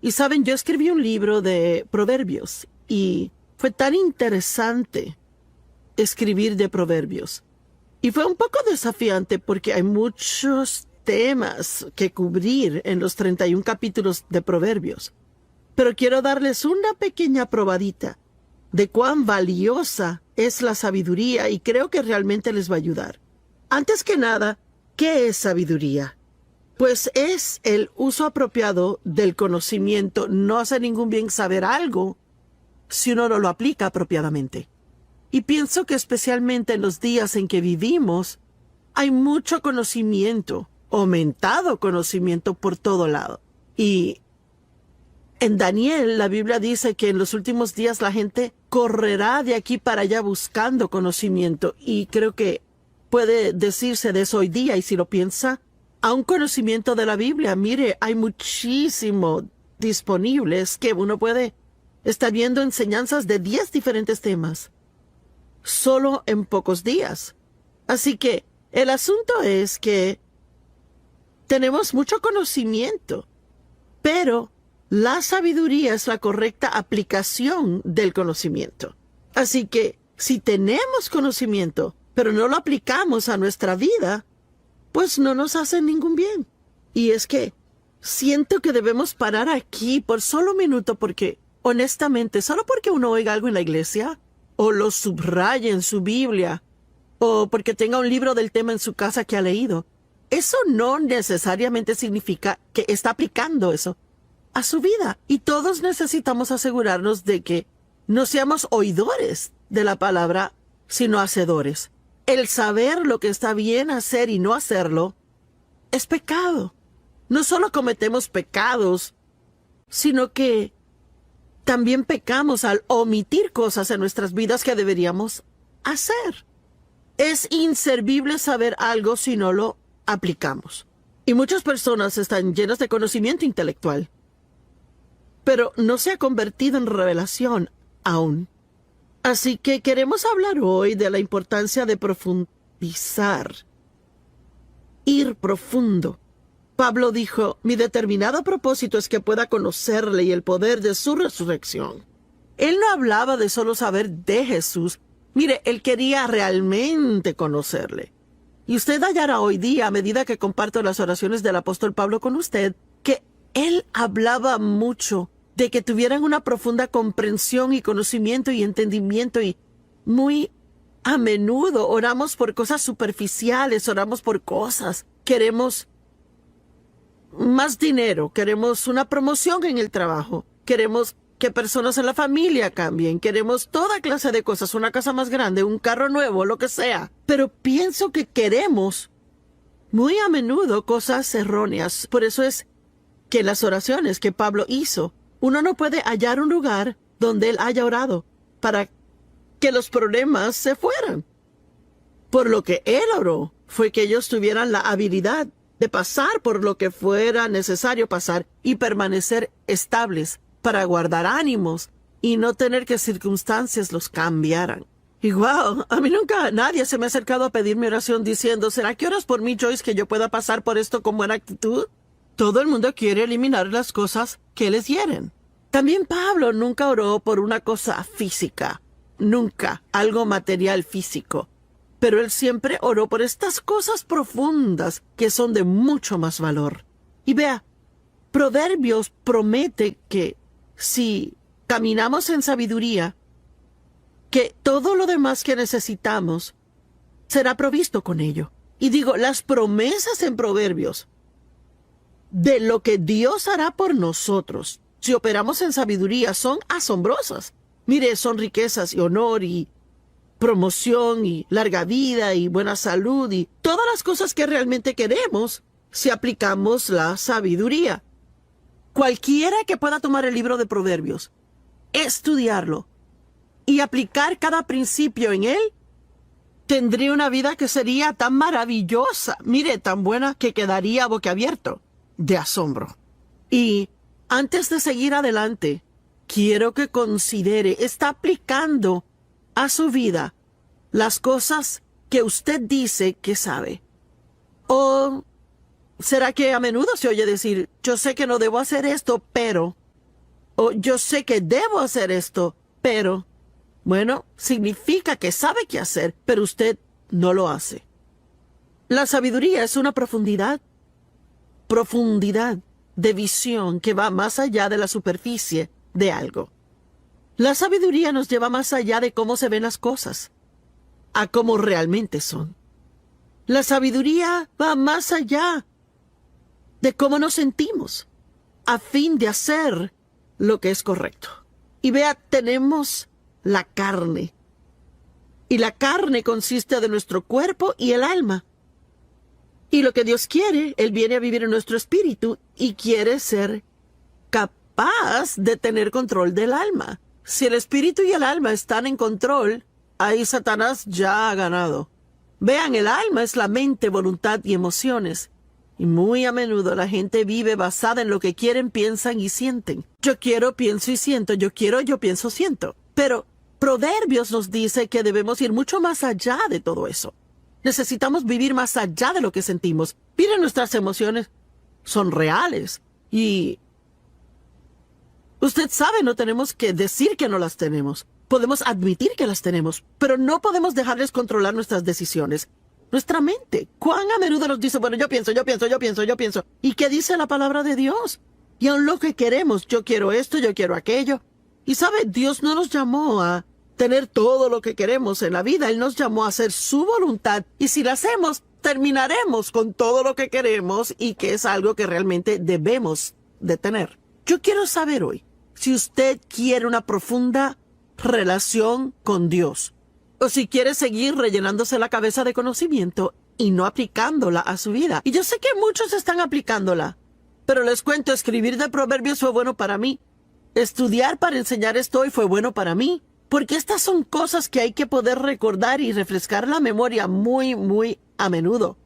Y saben, yo escribí un libro de proverbios y fue tan interesante escribir de proverbios. Y fue un poco desafiante porque hay muchos temas que cubrir en los 31 capítulos de proverbios. Pero quiero darles una pequeña probadita de cuán valiosa es la sabiduría y creo que realmente les va a ayudar. Antes que nada, ¿qué es sabiduría? Pues es el uso apropiado del conocimiento. No hace ningún bien saber algo si uno no lo aplica apropiadamente. Y pienso que especialmente en los días en que vivimos, hay mucho conocimiento, aumentado conocimiento por todo lado. Y en Daniel, la Biblia dice que en los últimos días la gente correrá de aquí para allá buscando conocimiento. Y creo que puede decirse de eso hoy día. Y si lo piensa, a un conocimiento de la Biblia, mire, hay muchísimo disponibles que uno puede estar viendo enseñanzas de 10 diferentes temas solo en pocos días. Así que el asunto es que tenemos mucho conocimiento, pero la sabiduría es la correcta aplicación del conocimiento. Así que si tenemos conocimiento, pero no lo aplicamos a nuestra vida, pues no nos hace ningún bien. Y es que siento que debemos parar aquí por solo un minuto porque, honestamente, solo porque uno oiga algo en la iglesia, o lo subraye en su Biblia, o porque tenga un libro del tema en su casa que ha leído, eso no necesariamente significa que está aplicando eso a su vida. Y todos necesitamos asegurarnos de que no seamos oidores de la palabra, sino hacedores. El saber lo que está bien hacer y no hacerlo es pecado. No solo cometemos pecados, sino que también pecamos al omitir cosas en nuestras vidas que deberíamos hacer. Es inservible saber algo si no lo aplicamos. Y muchas personas están llenas de conocimiento intelectual, pero no se ha convertido en revelación aún. Así que queremos hablar hoy de la importancia de profundizar, ir profundo. Pablo dijo, mi determinado propósito es que pueda conocerle y el poder de su resurrección. Él no hablaba de solo saber de Jesús. Mire, él quería realmente conocerle. Y usted hallará hoy día, a medida que comparto las oraciones del apóstol Pablo con usted, que él hablaba mucho de que tuvieran una profunda comprensión y conocimiento y entendimiento, y muy a menudo oramos por cosas superficiales, oramos por cosas. Queremos más dinero, queremos una promoción en el trabajo, queremos que personas en la familia cambien, queremos toda clase de cosas, una casa más grande, un carro nuevo, lo que sea. Pero pienso que queremos muy a menudo cosas erróneas. Por eso es que en las oraciones que Pablo hizo, uno no puede hallar un lugar donde él haya orado para que los problemas se fueran. Por lo que él oró fue que ellos tuvieran la habilidad de pasar por lo que fuera necesario pasar y permanecer estables para guardar ánimos y no tener que circunstancias los cambiaran. Y wow, a mí nunca nadie se me ha acercado a pedir mi oración diciendo, ¿será que oras por mí, Joyce, que yo pueda pasar por esto con buena actitud? Todo el mundo quiere eliminar las cosas que les hieren. También Pablo nunca oró por una cosa física, nunca algo material físico. Pero él siempre oró por estas cosas profundas que son de mucho más valor. Y vea, Proverbios promete que si caminamos en sabiduría, que todo lo demás que necesitamos será provisto con ello. Y digo, las promesas en Proverbios de lo que Dios hará por nosotros si operamos en sabiduría son asombrosas. Mire, son riquezas y honor y promoción y larga vida y buena salud y todas las cosas que realmente queremos si aplicamos la sabiduría. Cualquiera que pueda tomar el libro de Proverbios, estudiarlo y aplicar cada principio en él, tendría una vida que sería tan maravillosa, mire, tan buena que quedaría boquiabierto de asombro. Y antes de seguir adelante, quiero que considere, ¿está aplicando a su vida las cosas que usted dice que sabe? ¿O será que a menudo se oye decir, yo sé que no debo hacer esto, pero O yo sé que debo hacer esto, pero, bueno, significa que sabe qué hacer, pero usted no lo hace. La sabiduría es una profundidad de visión que va más allá de la superficie de algo. La sabiduría nos lleva más allá de cómo se ven las cosas, a cómo realmente son. La sabiduría va más allá de cómo nos sentimos, a fin de hacer lo que es correcto. Y vea, tenemos la carne. Y la carne consiste de nuestro cuerpo y el alma. Y lo que Dios quiere, Él viene a vivir en nuestro espíritu y quiere ser capaz de tener control del alma. Si el espíritu y el alma están en control, ahí Satanás ya ha ganado. Vean, el alma es la mente, voluntad y emociones. Y muy a menudo la gente vive basada en lo que quieren, piensan y sienten. Yo quiero, pienso y siento. Yo quiero, yo pienso, siento. Pero Proverbios nos dice que debemos ir mucho más allá de todo eso. Necesitamos vivir más allá de lo que sentimos. Miren, nuestras emociones son reales. Y usted sabe, no tenemos que decir que no las tenemos. Podemos admitir que las tenemos, pero no podemos dejarles controlar nuestras decisiones. Nuestra mente, cuán a menudo nos dice, bueno, yo pienso. ¿Y qué dice la palabra de Dios? Y aun lo que queremos, yo quiero esto, yo quiero aquello. Y sabe, Dios no nos llamó a tener todo lo que queremos en la vida. Él nos llamó a hacer su voluntad. Y si la hacemos, terminaremos con todo lo que queremos y que es algo que realmente debemos de tener. Yo quiero saber hoy si usted quiere una profunda relación con Dios, o si quiere seguir rellenándose la cabeza de conocimiento y no aplicándola a su vida. Y yo sé que muchos están aplicándola, pero les cuento, escribir de Proverbios fue bueno para mí. Estudiar para enseñar esto hoy fue bueno para mí, porque estas son cosas que hay que poder recordar y refrescar la memoria muy a menudo.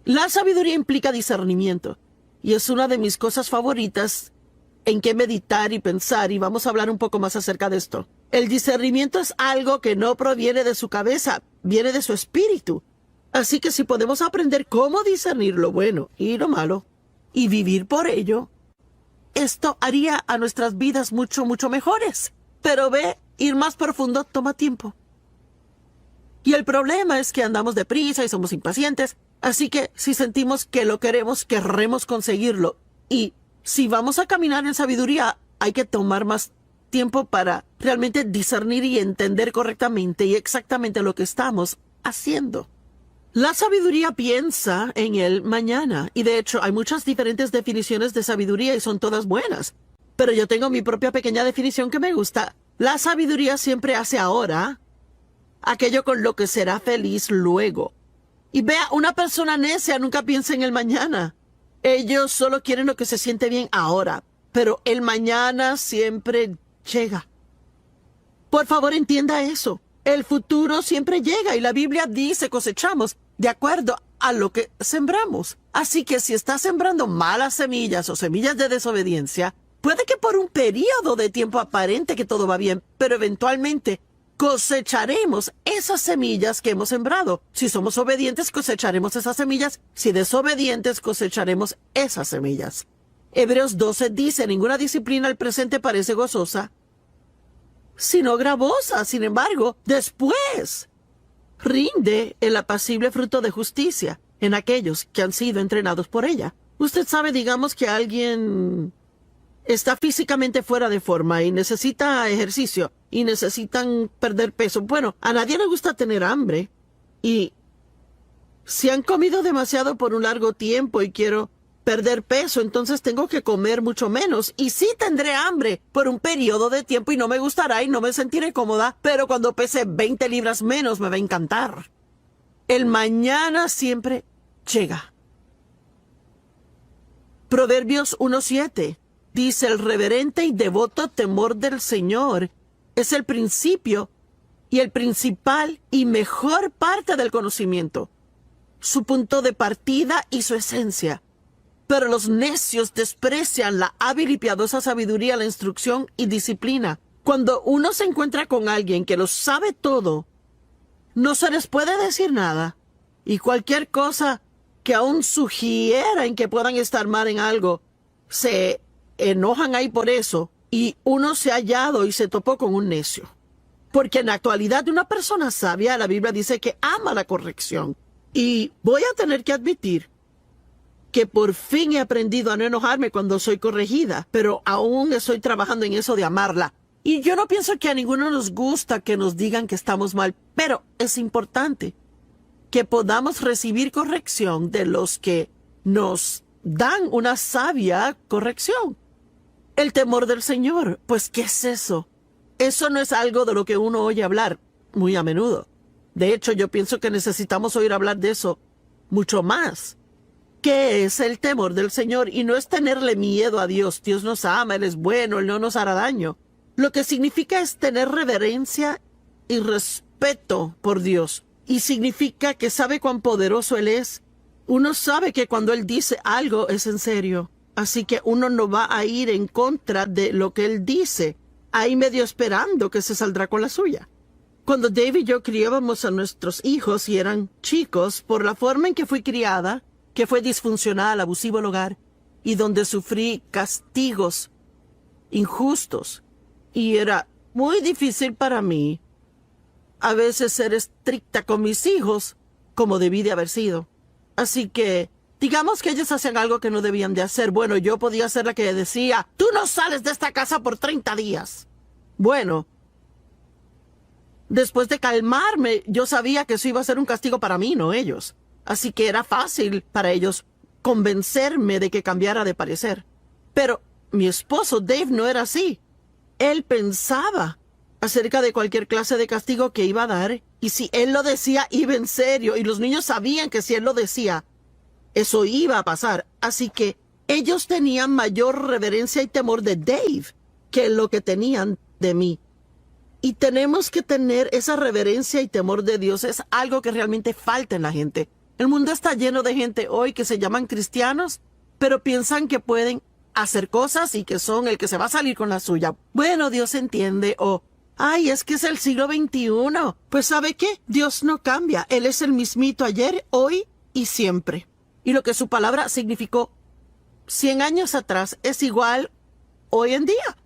La sabiduría implica discernimiento, y es una de mis cosas favoritas en que meditar y pensar, y vamos a hablar un poco más acerca de esto. El discernimiento es algo que no proviene de su cabeza, viene de su espíritu. Así que si podemos aprender cómo discernir lo bueno y lo malo, y vivir por ello, esto haría a nuestras vidas mucho mejores. Pero ve, ir más profundo toma tiempo. Y el problema es que andamos deprisa y somos impacientes, así que si sentimos que lo queremos, querremos conseguirlo. Y si vamos a caminar en sabiduría, hay que tomar más tiempo para realmente discernir y entender correctamente y exactamente lo que estamos haciendo. La sabiduría piensa en el mañana, y de hecho hay muchas diferentes definiciones de sabiduría y son todas buenas. Pero yo tengo mi propia pequeña definición que me gusta. La sabiduría siempre hace ahora aquello con lo que será feliz luego. Y vea, una persona necia nunca piensa en el mañana. Ellos solo quieren lo que se siente bien ahora, pero el mañana siempre llega. Por favor, entienda eso. El futuro siempre llega y la Biblia dice cosechamos de acuerdo a lo que sembramos. Así que si está sembrando malas semillas o semillas de desobediencia, puede que por un periodo de tiempo aparente que todo va bien, pero eventualmente cosecharemos esas semillas que hemos sembrado. Si somos obedientes, cosecharemos esas semillas. Si desobedientes, cosecharemos esas semillas. Hebreos 12 dice, ninguna disciplina al presente parece gozosa, sino gravosa. Sin embargo, después rinde el apacible fruto de justicia en aquellos que han sido entrenados por ella. Usted sabe, digamos que alguien está físicamente fuera de forma y necesita ejercicio y necesitan perder peso. Bueno, a nadie le gusta tener hambre. Y si han comido demasiado por un largo tiempo y quiero perder peso, entonces tengo que comer mucho menos. Y sí tendré hambre por un periodo de tiempo y no me gustará y no me sentiré cómoda, pero cuando pese 20 libras menos me va a encantar. El mañana siempre llega. Proverbios 1:7 dice, el reverente y devoto temor del Señor es el principio y el principal y mejor parte del conocimiento, su punto de partida y su esencia. Pero los necios desprecian la hábil y piadosa sabiduría, la instrucción y disciplina. Cuando uno se encuentra con alguien que lo sabe todo, no se les puede decir nada. Y cualquier cosa que aún sugiera en que puedan estar mal en algo, se enojan ahí por eso y uno se ha hallado y se topó con un necio. Porque en la actualidad de una persona sabia, la Biblia dice que ama la corrección. Y voy a tener que admitir que por fin he aprendido a no enojarme cuando soy corregida, pero aún estoy trabajando en eso de amarla. Y yo no pienso que a ninguno nos gusta que nos digan que estamos mal, pero es importante que podamos recibir corrección de los que nos dan una sabia corrección. El temor del Señor, pues, ¿qué es eso? Eso no es algo de lo que uno oye hablar muy a menudo. De hecho, yo pienso que necesitamos oír hablar de eso mucho más. ¿Qué es el temor del Señor? Y no es tenerle miedo a Dios. Dios nos ama, Él es bueno, Él no nos hará daño. Lo que significa es tener reverencia y respeto por Dios. Y significa que sabe cuán poderoso Él es. Uno sabe que cuando Él dice algo es en serio. Así que uno no va a ir en contra de lo que Él dice, ahí medio esperando que se saldrá con la suya. Cuando Dave y yo criábamos a nuestros hijos y eran chicos, por la forma en que fui criada, que fue disfuncional, abusivo el hogar, y donde sufrí castigos injustos, y era muy difícil para mí a veces ser estricta con mis hijos como debí de haber sido. Así que, digamos que ellos hacían algo que no debían de hacer. Bueno, yo podía ser la que decía, tú no sales de esta casa por 30 días. Bueno, después de calmarme, yo sabía que eso iba a ser un castigo para mí, no ellos. Así que era fácil para ellos convencerme de que cambiara de parecer. Pero mi esposo Dave no era así. Él pensaba acerca de cualquier clase de castigo que iba a dar, y si él lo decía, iba en serio, y los niños sabían que si él lo decía, eso iba a pasar. Así que ellos tenían mayor reverencia y temor de Dave que lo que tenían de mí. Y tenemos que tener esa reverencia y temor de Dios. Es algo que realmente falta en la gente. El mundo está lleno de gente hoy que se llaman cristianos, pero piensan que pueden hacer cosas y que son el que se va a salir con la suya. Bueno, Dios entiende. O, ay, es que es el siglo XXI. Pues ¿sabe qué? Dios no cambia. Él es el mismito ayer, hoy y siempre. Y lo que su palabra significó 100 años atrás es igual hoy en día.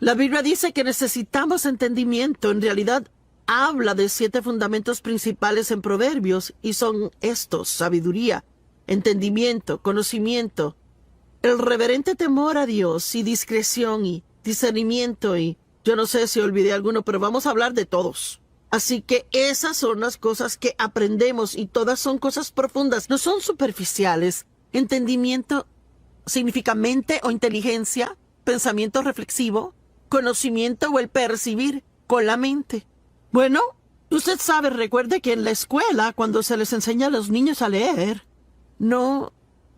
La Biblia dice que necesitamos entendimiento. En realidad, habla de 7 fundamentos principales en Proverbios y son estos: sabiduría, entendimiento, conocimiento, el reverente temor a Dios y discreción y discernimiento, y yo no sé si olvidé alguno, pero vamos a hablar de todos. Así que esas son las cosas que aprendemos y todas son cosas profundas, no son superficiales. Entendimiento significa mente o inteligencia, pensamiento reflexivo, conocimiento o el percibir con la mente. Bueno, usted sabe, recuerde que en la escuela, cuando se les enseña a los niños a leer, no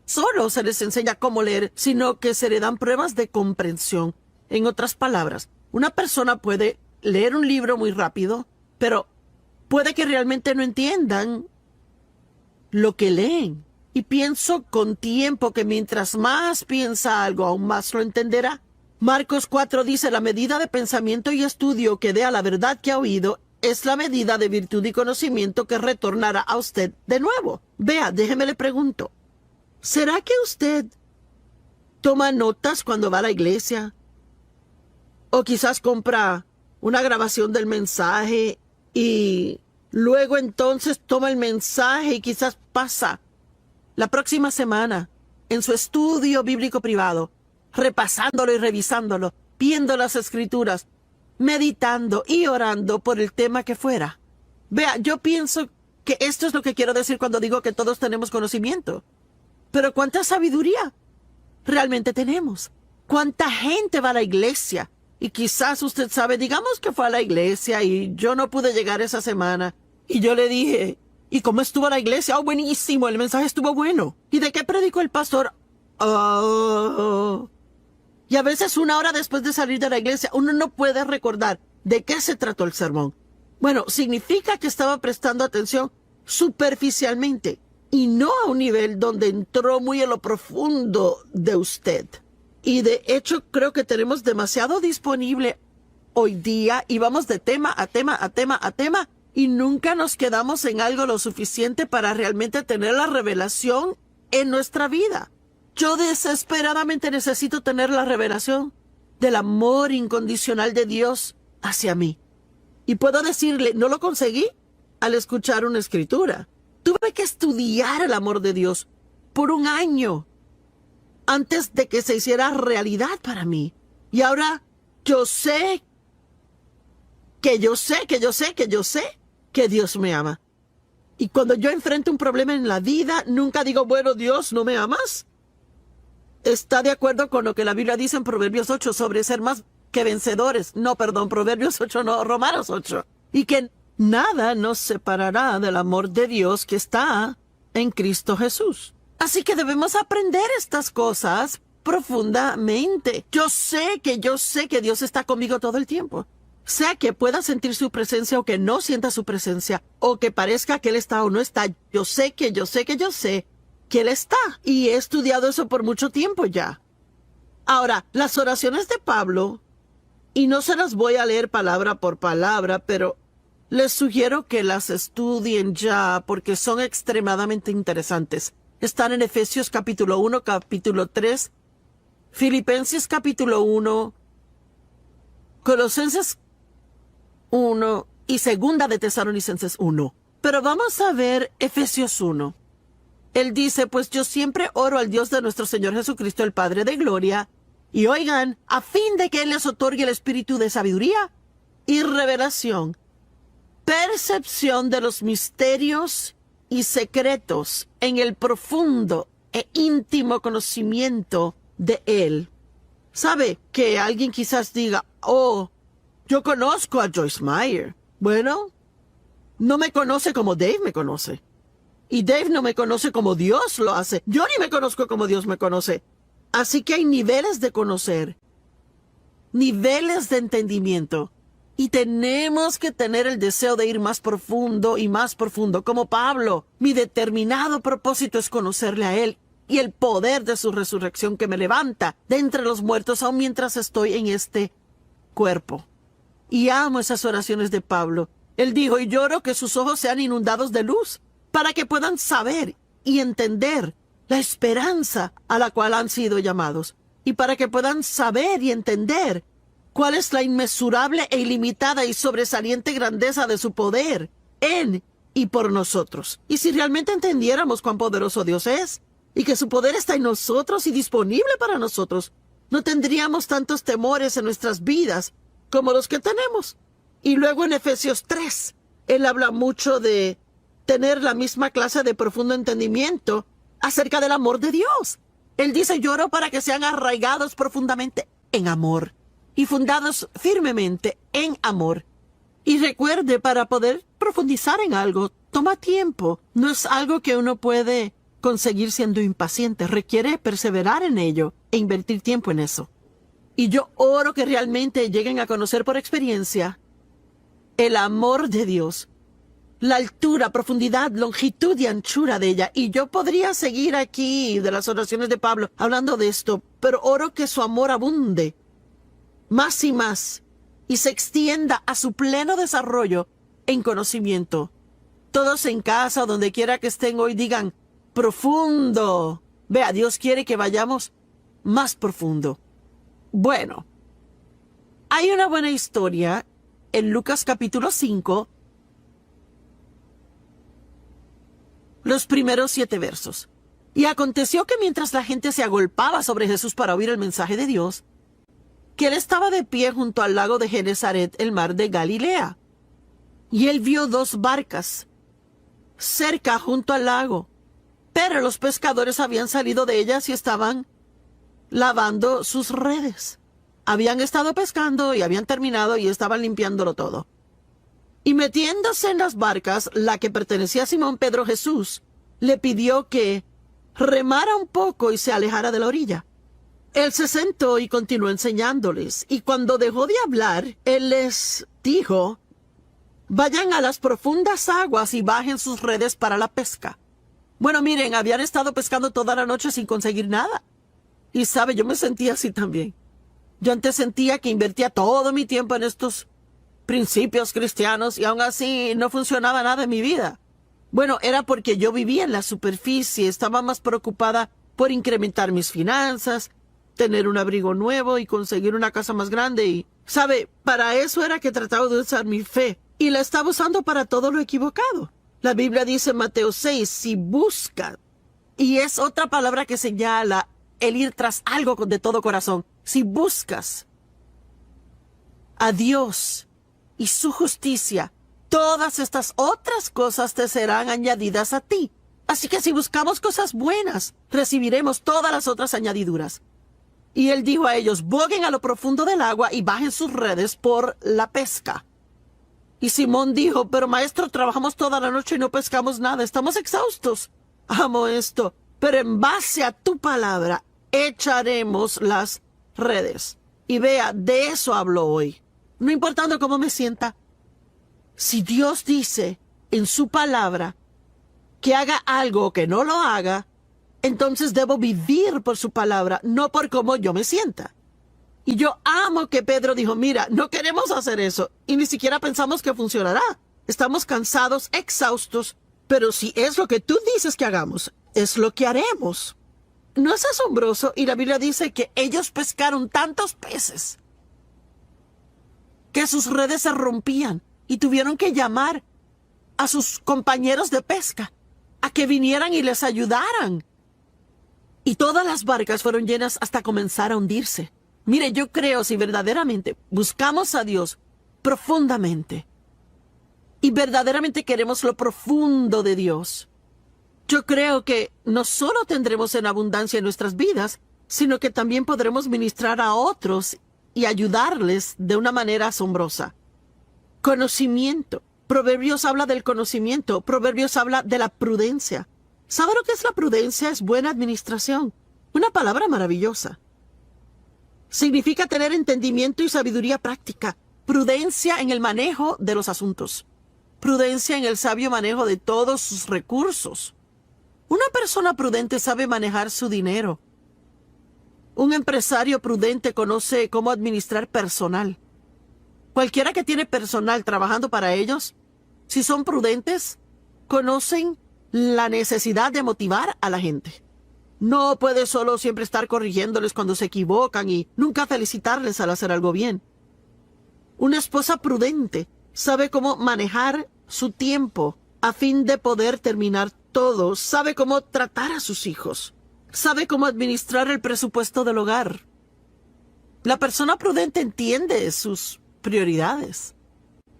solo se les enseña cómo leer, sino que se le dan pruebas de comprensión. En otras palabras, una persona puede leer un libro muy rápido, pero puede que realmente no entiendan lo que leen. Y pienso con tiempo que mientras más piensa algo, aún más lo entenderá. Marcos 4 dice, la medida de pensamiento y estudio que dé a la verdad que ha oído es la medida de virtud y conocimiento que retornará a usted de nuevo. Vea, déjeme le pregunto, ¿será que usted toma notas cuando va a la iglesia? O quizás compra una grabación del mensaje y luego entonces toma el mensaje y quizás pasa la próxima semana en su estudio bíblico privado, repasándolo y revisándolo, viendo las escrituras, meditando y orando por el tema que fuera. Vea, yo pienso que esto es lo que quiero decir cuando digo que todos tenemos conocimiento. Pero ¿cuánta sabiduría realmente tenemos? ¿Cuánta gente va a la iglesia? Y quizás usted sabe, digamos que fue a la iglesia y yo no pude llegar esa semana. Y yo le dije, ¿y cómo estuvo la iglesia? Oh, buenísimo, el mensaje estuvo bueno. ¿Y de qué predicó el pastor? Oh. Y a veces 1 hora después de salir de la iglesia, uno no puede recordar de qué se trató el sermón. Bueno, significa que estaba prestando atención superficialmente y no a un nivel donde entró muy en lo profundo de usted. Y de hecho creo que tenemos demasiado disponible hoy día y vamos de tema a tema a tema a tema y nunca nos quedamos en algo lo suficiente para realmente tener la revelación en nuestra vida. Yo desesperadamente necesito tener la revelación del amor incondicional de Dios hacia mí. Y puedo decirle, no lo conseguí al escuchar una escritura. Tuve que estudiar el amor de Dios por un año antes de que se hiciera realidad para mí. Y ahora yo sé que Dios me ama. Y cuando yo enfrento un problema en la vida, nunca digo, bueno, Dios, ¿no me amas? Está de acuerdo con lo que la Biblia dice en Proverbios 8 sobre ser más que vencedores. No, perdón, Proverbios 8, no, Romanos 8. Y que nada nos separará del amor de Dios que está en Cristo Jesús. Así que debemos aprender estas cosas profundamente. Yo sé que Dios está conmigo todo el tiempo. Sea que pueda sentir su presencia o que no sienta su presencia, o que parezca que Él está o no está, yo sé que Él está. Y he estudiado eso por mucho tiempo ya. Ahora, las oraciones de Pablo, y no se las voy a leer palabra por palabra, pero les sugiero que las estudien ya porque son extremadamente interesantes. Están en Efesios capítulo 1, capítulo 3, Filipenses capítulo 1, Colosenses 1 y segunda de Tesalonicenses 1. Pero vamos a ver Efesios 1. Él dice, pues yo siempre oro al Dios de nuestro Señor Jesucristo, el Padre de Gloria, y oigan, a fin de que Él les otorgue el espíritu de sabiduría y revelación, percepción de los misterios y secretos en el profundo e íntimo conocimiento de Él. ¿Sabe que alguien quizás diga, oh, yo conozco a Joyce Meyer? Bueno, no me conoce como Dave me conoce. Y Dave no me conoce como Dios lo hace. Yo ni me conozco como Dios me conoce. Así que hay niveles de conocer, niveles de entendimiento. Y tenemos que tener el deseo de ir más profundo y más profundo. Como Pablo, mi determinado propósito es conocerle a Él y el poder de su resurrección que me levanta de entre los muertos aun mientras estoy en este cuerpo. Y amo esas oraciones de Pablo. Él dijo, y lloro que sus ojos sean inundados de luz, para que puedan saber y entender la esperanza a la cual han sido llamados, y para que puedan saber y entender cuál es la inmesurable e ilimitada y sobresaliente grandeza de su poder en y por nosotros. Y si realmente entendiéramos cuán poderoso Dios es, y que su poder está en nosotros y disponible para nosotros, no tendríamos tantos temores en nuestras vidas como los que tenemos. Y luego en Efesios 3, él habla mucho de tener la misma clase de profundo entendimiento acerca del amor de Dios. Él dice, lloro para que sean arraigados profundamente en amor y fundados firmemente en amor. Y recuerde, para poder profundizar en algo, toma tiempo. No es algo que uno puede conseguir siendo impaciente. Requiere perseverar en ello e invertir tiempo en eso. Y yo oro que realmente lleguen a conocer por experiencia el amor de Dios, la altura, profundidad, longitud y anchura de ella. Y yo podría seguir aquí de las oraciones de Pablo hablando de esto, pero oro que su amor abunde más y más y se extienda a su pleno desarrollo en conocimiento. Todos en casa o donde quiera que estén hoy digan, profundo. Vea, Dios quiere que vayamos más profundo. Bueno, hay una buena historia en Lucas capítulo 5, los primeros 7 versos. Y aconteció que mientras la gente se agolpaba sobre Jesús para oír el mensaje de Dios, que él estaba de pie junto al lago de Genezaret, el mar de Galilea. Y él vio 2 barcas cerca junto al lago, pero los pescadores habían salido de ellas y estaban lavando sus redes. Habían estado pescando y habían terminado y estaban limpiándolo todo. Y metiéndose en las barcas, la que pertenecía a Simón Pedro, Jesús le pidió que remara un poco y se alejara de la orilla. Él se sentó y continuó enseñándoles. Y cuando dejó de hablar, él les dijo, vayan a las profundas aguas y bajen sus redes para la pesca. Bueno, miren, habían estado pescando toda la noche sin conseguir nada. Y sabe, yo me sentía así también. Yo antes sentía que invertía todo mi tiempo en estos principios cristianos y aún así no funcionaba nada en mi vida. Bueno, era porque yo vivía en la superficie, estaba más preocupada por incrementar mis finanzas, tener un abrigo nuevo y conseguir una casa más grande. Y, ¿sabe? Para eso era que trataba de usar mi fe. Y la estaba usando para todo lo equivocado. La Biblia dice en Mateo 6, si buscan, y es otra palabra que señala el ir tras algo de todo corazón. Si buscas a Dios y su justicia, todas estas otras cosas te serán añadidas a ti. Así que si buscamos cosas buenas, recibiremos todas las otras añadiduras. Y él dijo a ellos, boguen a lo profundo del agua y bajen sus redes por la pesca. Y Simón dijo, pero maestro, trabajamos toda la noche y no pescamos nada, estamos exhaustos. Amo esto, pero en base a tu palabra echaremos las redes. Y vea, de eso hablo hoy. No importando cómo me sienta. Si Dios dice en su palabra que haga algo o que no lo haga, entonces debo vivir por su palabra, no por cómo yo me sienta. Y yo amo que Pedro dijo, mira, no queremos hacer eso y ni siquiera pensamos que funcionará. Estamos cansados, exhaustos, pero si es lo que tú dices que hagamos, es lo que haremos. ¿No es asombroso? Y la Biblia dice que ellos pescaron tantos peces que sus redes se rompían y tuvieron que llamar a sus compañeros de pesca a que vinieran y les ayudaran. Y todas las barcas fueron llenas hasta comenzar a hundirse. Mire, yo creo si verdaderamente buscamos a Dios profundamente y verdaderamente queremos lo profundo de Dios, yo creo que no solo tendremos en abundancia en nuestras vidas, sino que también podremos ministrar a otros y ayudarles de una manera asombrosa. Conocimiento. Proverbios habla del conocimiento. Proverbios habla de la prudencia. ¿Sabe lo que es la prudencia? Es buena administración. Una palabra maravillosa. Significa tener entendimiento y sabiduría práctica. Prudencia en el manejo de los asuntos. Prudencia en el sabio manejo de todos sus recursos. Una persona prudente sabe manejar su dinero. Un empresario prudente conoce cómo administrar personal. Cualquiera que tiene personal trabajando para ellos, si son prudentes, conocen la necesidad de motivar a la gente. No puede solo siempre estar corrigiéndoles cuando se equivocan y nunca felicitarles al hacer algo bien. Una esposa prudente sabe cómo manejar su tiempo a fin de poder terminar todo. Sabe cómo tratar a sus hijos. Sabe cómo administrar el presupuesto del hogar. La persona prudente entiende sus prioridades.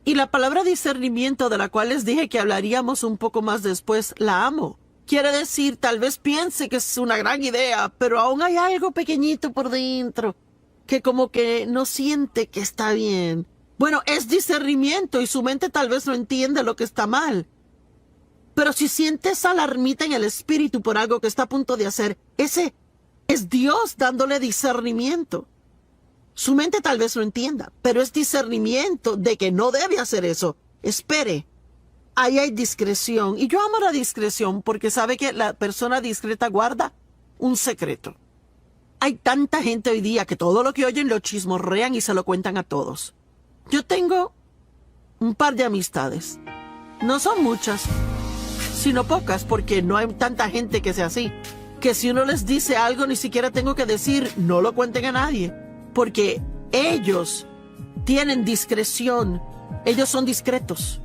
Y la palabra discernimiento, de la cual les dije que hablaríamos un poco más después, la amo. Quiere decir, tal vez piense que es una gran idea, pero aún hay algo pequeñito por dentro que como que no siente que está bien. Bueno, es discernimiento y su mente tal vez no entiende lo que está mal. Pero si sientes alarmita en el espíritu por algo que está a punto de hacer, ese es Dios dándole discernimiento. Su mente tal vez no entienda, pero es discernimiento de que no debe hacer eso. Espere. Ahí hay discreción. Y yo amo la discreción porque sabe que la persona discreta guarda un secreto. Hay tanta gente hoy día que todo lo que oyen lo chismorrean y se lo cuentan a todos. Yo tengo un par de amistades. No son muchas, sino pocas, porque no hay tanta gente que sea así. Que si uno les dice algo, ni siquiera tengo que decir, no lo cuenten a nadie. Porque ellos tienen discreción. Ellos son discretos.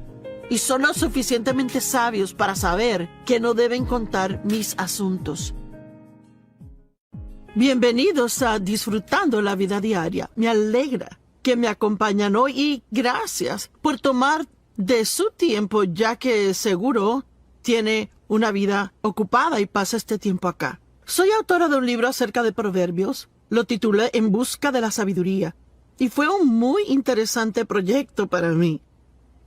Y son lo suficientemente sabios para saber que no deben contar mis asuntos. Bienvenidos a Disfrutando la Vida Diaria. Me alegra que me acompañan hoy y gracias por tomar de su tiempo, ya que seguro tiene una vida ocupada y pasa este tiempo acá. Soy autora de un libro acerca de proverbios. Lo titulé En busca de la sabiduría. Y fue un muy interesante proyecto para mí.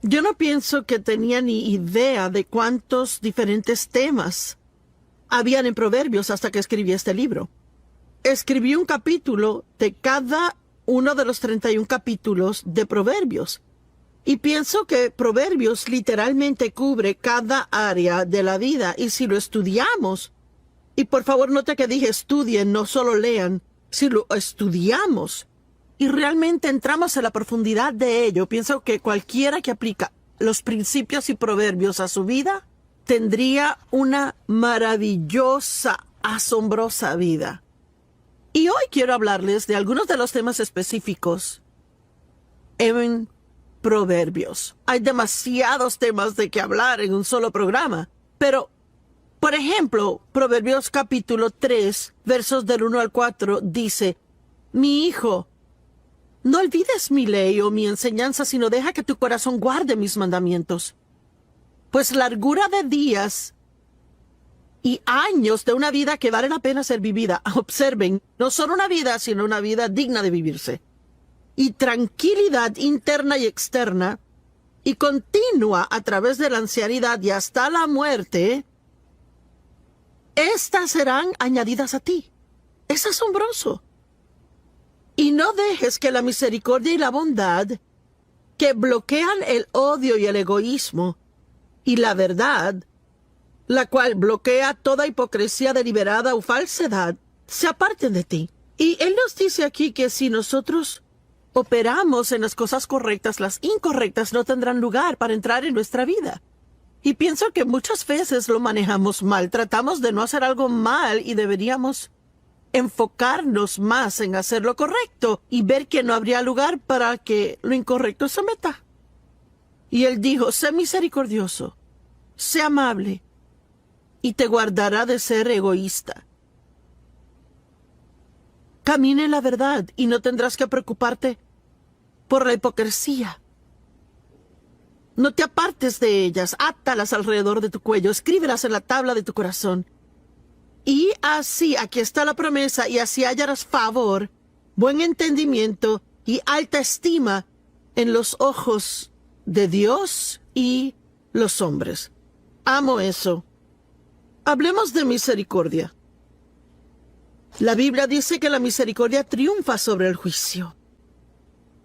Yo no pienso que tenía ni idea de cuántos diferentes temas habían en Proverbios hasta que escribí este libro. Escribí un capítulo de cada uno de los 31 capítulos de Proverbios. Y pienso que Proverbios literalmente cubre cada área de la vida. Y si lo estudiamos, y por favor note que dije estudien, no solo lean, si lo estudiamos y realmente entramos en la profundidad de ello, pienso que cualquiera que aplica los principios y proverbios a su vida tendría una maravillosa asombrosa vida. Y hoy quiero hablarles de algunos de los temas específicos en Proverbios. Hay demasiados temas de que hablar en un solo programa, pero, por ejemplo, Proverbios capítulo 3, versos del 1 al 4, dice: Mi hijo, no olvides mi ley o mi enseñanza, sino deja que tu corazón guarde mis mandamientos. Pues largura de días y años de una vida que vale la pena ser vivida. Observen, no solo una vida, sino una vida digna de vivirse. Y tranquilidad interna y externa, y continua a través de la ancianidad y hasta la muerte, estas serán añadidas a ti. Es asombroso. Y no dejes que la misericordia y la bondad, que bloquean el odio y el egoísmo, y la verdad, la cual bloquea toda hipocresía deliberada o falsedad, se aparten de ti. Y él nos dice aquí que si nosotros operamos en las cosas correctas, las incorrectas no tendrán lugar para entrar en nuestra vida. Y pienso que muchas veces lo manejamos mal. Tratamos de no hacer algo mal y deberíamos enfocarnos más en hacer lo correcto y ver que no habría lugar para que lo incorrecto se meta. Y él dijo: sé misericordioso, sé amable, y te guardará de ser egoísta. Camina en la verdad y no tendrás que preocuparte por la hipocresía. No te apartes de ellas, átalas alrededor de tu cuello, escríbelas en la tabla de tu corazón. Y así, aquí está la promesa, y así hallarás favor, buen entendimiento y alta estima en los ojos de Dios y los hombres. Amo eso. Hablemos de misericordia. La Biblia dice que la misericordia triunfa sobre el juicio.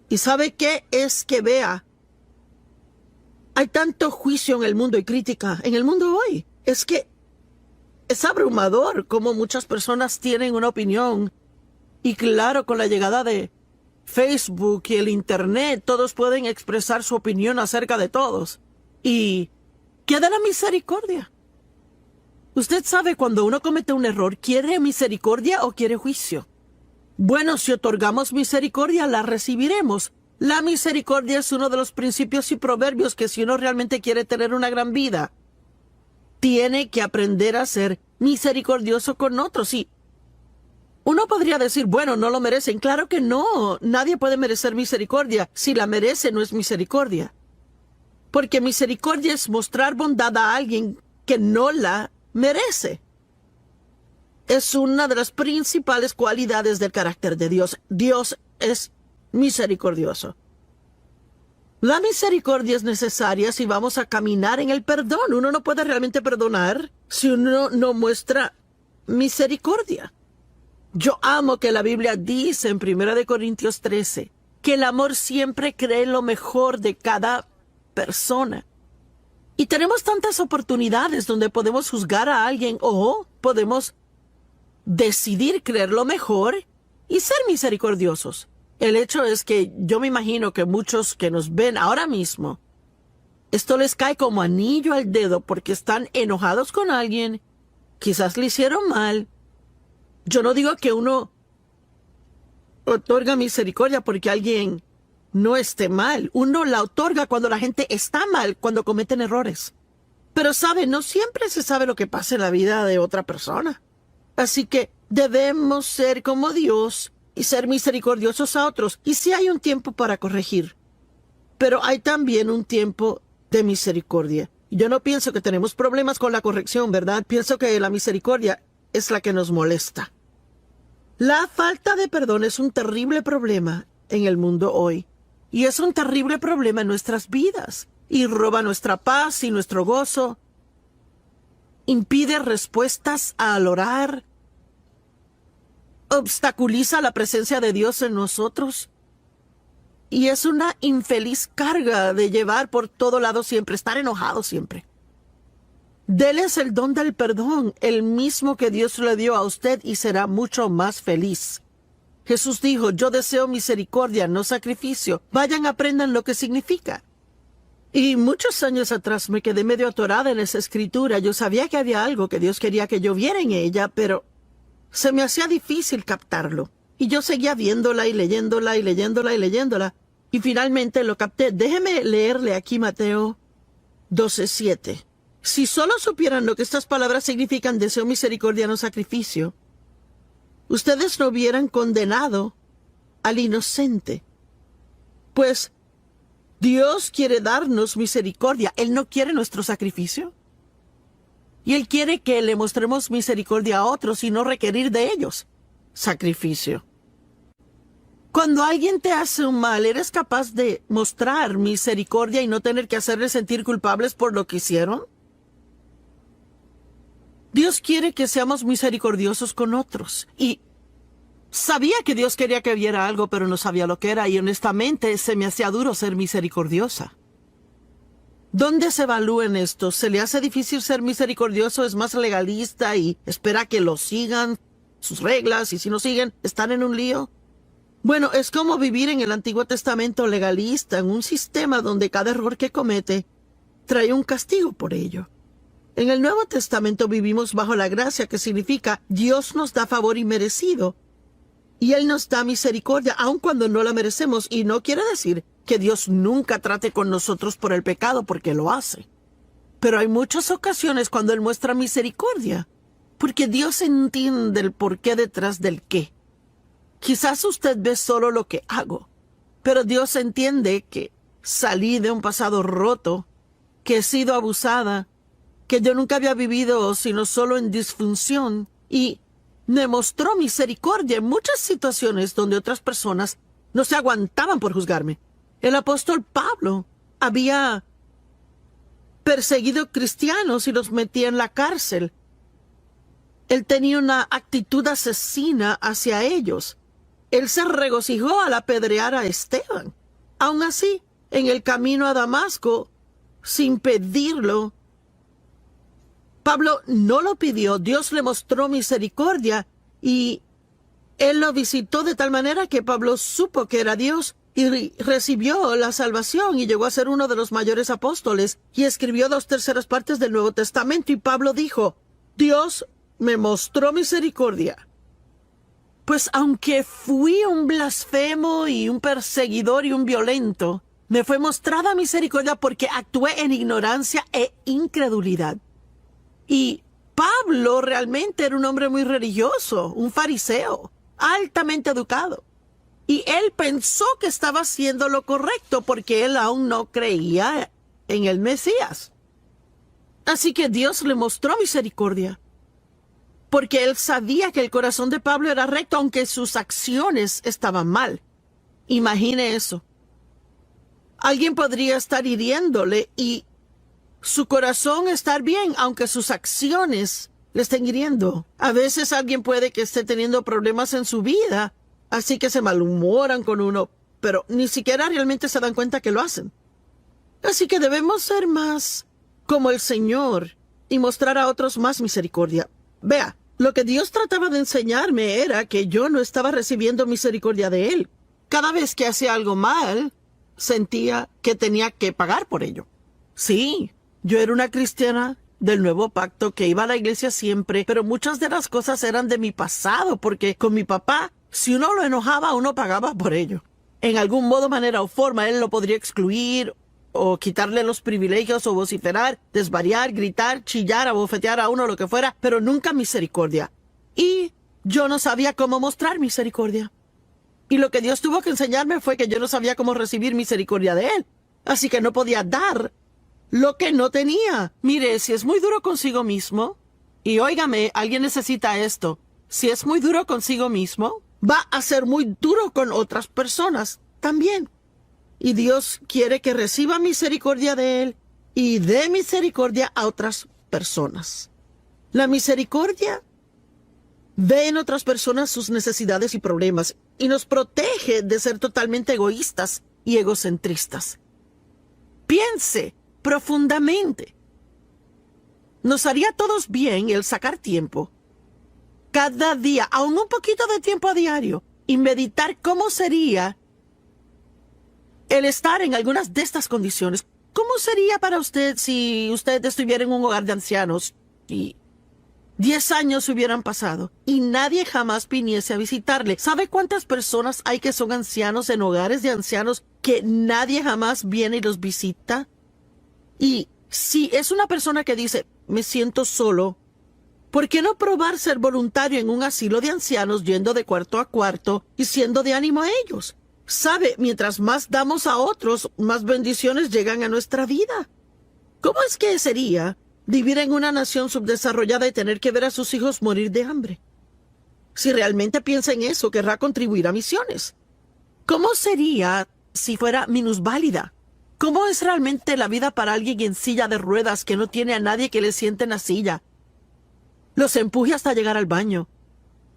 ¿Y sabe qué es que vea? Hay tanto juicio en el mundo y crítica en el mundo hoy. Es que es abrumador cómo muchas personas tienen una opinión. Y claro, con la llegada de Facebook y el Internet, todos pueden expresar su opinión acerca de todos. ¿Y qué de la misericordia? Usted sabe, cuando uno comete un error, ¿quiere misericordia o quiere juicio? Bueno, si otorgamos misericordia, la recibiremos. La misericordia es uno de los principios y proverbios que, si uno realmente quiere tener una gran vida, tiene que aprender a ser misericordioso con otros. Y uno podría decir: bueno, no lo merecen. Claro que no. Nadie puede merecer misericordia. Si la merece, no es misericordia. Porque misericordia es mostrar bondad a alguien que no la merece. Es una de las principales cualidades del carácter de Dios. Dios es misericordioso. La misericordia es necesaria si vamos a caminar en el perdón. Uno no puede realmente perdonar si uno no muestra misericordia. Yo amo que la Biblia dice en 1 Corintios 13 que el amor siempre cree lo mejor de cada persona. Y tenemos tantas oportunidades donde podemos juzgar a alguien o podemos decidir creer lo mejor y ser misericordiosos. El hecho es que yo me imagino que muchos que nos ven ahora mismo, esto les cae como anillo al dedo porque están enojados con alguien, quizás le hicieron mal. Yo no digo que uno otorga misericordia porque alguien no esté mal. Uno la otorga cuando la gente está mal, cuando cometen errores. Pero sabe, no siempre se sabe lo que pasa en la vida de otra persona. Así que debemos ser como Dios y ser misericordiosos a otros. Y sí hay un tiempo para corregir, pero hay también un tiempo de misericordia. Yo no pienso que tenemos problemas con la corrección, ¿verdad? Pienso que la misericordia es la que nos molesta. La falta de perdón es un terrible problema en el mundo hoy. Y es un terrible problema en nuestras vidas. Y roba nuestra paz y nuestro gozo. Impide respuestas al orar. Obstaculiza la presencia de Dios en nosotros. Y es una infeliz carga de llevar por todo lado siempre, estar enojado siempre. Déles el don del perdón, el mismo que Dios le dio a usted, y será mucho más feliz. Jesús dijo: yo deseo misericordia, no sacrificio. Vayan, aprendan lo que significa. Y muchos años atrás me quedé medio atorada en esa escritura. Yo sabía que había algo que Dios quería que yo viera en ella, pero se me hacía difícil captarlo. Y yo seguía viéndola y leyéndola y leyéndola y leyéndola. Y finalmente lo capté. Déjeme leerle aquí Mateo 12:7. Si solo supieran lo que estas palabras significan, deseo, misericordia, no sacrificio, ustedes no hubieran condenado al inocente. Pues Dios quiere darnos misericordia. Él no quiere nuestro sacrificio. Y Él quiere que le mostremos misericordia a otros y no requerir de ellos sacrificio. Cuando alguien te hace un mal, ¿eres capaz de mostrar misericordia y no tener que hacerles sentir culpables por lo que hicieron? Dios quiere que seamos misericordiosos con otros. Y sabía que Dios quería que viera algo, pero no sabía lo que era. Y honestamente se me hacía duro ser misericordiosa. ¿Dónde se evalúa en esto? ¿Se le hace difícil ser misericordioso? ¿Es más legalista y espera que lo sigan sus reglas? Y si no siguen, ¿están en un lío? Bueno, es como vivir en el Antiguo Testamento legalista, en un sistema donde cada error que comete trae un castigo por ello. En el Nuevo Testamento vivimos bajo la gracia, que significa Dios nos da favor inmerecido y Él nos da misericordia aun cuando no la merecemos. Y no quiere decir que Dios nunca trate con nosotros por el pecado, porque lo hace. Pero hay muchas ocasiones cuando Él muestra misericordia, porque Dios entiende el porqué detrás del qué. Quizás usted ve solo lo que hago, pero Dios entiende que salí de un pasado roto, que he sido abusada, que yo nunca había vivido sino solo en disfunción, y me mostró misericordia en muchas situaciones donde otras personas no se aguantaban por juzgarme. El apóstol Pablo había perseguido cristianos y los metía en la cárcel. Él tenía una actitud asesina hacia ellos. Él se regocijó al apedrear a Esteban. Aun así, en el camino a Damasco, sin pedirlo, Pablo no lo pidió. Dios le mostró misericordia y Él lo visitó de tal manera que Pablo supo que era Dios y recibió la salvación y llegó a ser uno de los mayores apóstoles y escribió 2/3 partes del Nuevo Testamento. Y Pablo dijo, Dios me mostró misericordia. Pues aunque fui un blasfemo y un perseguidor y un violento, me fue mostrada misericordia porque actué en ignorancia e incredulidad. Y Pablo realmente era un hombre muy religioso, un fariseo, altamente educado. Y él pensó que estaba haciendo lo correcto porque él aún no creía en el Mesías. Así que Dios le mostró misericordia, porque él sabía que el corazón de Pablo era recto, aunque sus acciones estaban mal. Imagine eso. Alguien podría estar hiriéndole y su corazón estar bien, aunque sus acciones le estén hiriendo. A veces alguien puede que esté teniendo problemas en su vida, así que se malhumoran con uno, pero ni siquiera realmente se dan cuenta que lo hacen. Así que debemos ser más como el Señor y mostrar a otros más misericordia. Vea, lo que Dios trataba de enseñarme era que yo no estaba recibiendo misericordia de Él. Cada vez que hacía algo mal, sentía que tenía que pagar por ello. Sí, yo era una cristiana del Nuevo Pacto que iba a la iglesia siempre, pero muchas de las cosas eran de mi pasado, porque con mi papá, si uno lo enojaba, uno pagaba por ello. En algún modo, manera o forma, él lo podría excluir o quitarle los privilegios o vociferar, desvariar, gritar, chillar, abofetear a uno, lo que fuera, pero nunca misericordia. Y yo no sabía cómo mostrar misericordia. Y lo que Dios tuvo que enseñarme fue que yo no sabía cómo recibir misericordia de Él. Así que no podía dar lo que no tenía. Mire, si es muy duro consigo mismo, y óigame, alguien necesita esto, si es muy duro consigo mismo, va a ser muy duro con otras personas también. Y Dios quiere que reciba misericordia de Él y dé misericordia a otras personas. La misericordia ve en otras personas sus necesidades y problemas y nos protege de ser totalmente egoístas y egocentristas. Piense profundamente. Nos haría a todos bien el sacar tiempo, cada día, aún un poquito de tiempo a diario, y meditar cómo sería el estar en algunas de estas condiciones. ¿Cómo sería para usted si usted estuviera en un hogar de ancianos y 10 años hubieran pasado y nadie jamás viniese a visitarle. ¿Sabe cuántas personas hay que son ancianos en hogares de ancianos que nadie jamás viene y los visita? Y si es una persona que dice, me siento solo, ¿por qué no probar ser voluntario en un asilo de ancianos yendo de cuarto a cuarto y siendo de ánimo a ellos? ¿Sabe? Mientras más damos a otros, más bendiciones llegan a nuestra vida. ¿Cómo es que sería vivir en una nación subdesarrollada y tener que ver a sus hijos morir de hambre? Si realmente piensa en eso, querrá contribuir a misiones. ¿Cómo sería si fuera minusválida? ¿Cómo es realmente la vida para alguien en silla de ruedas que no tiene a nadie que le siente en la silla? Los empuje hasta llegar al baño,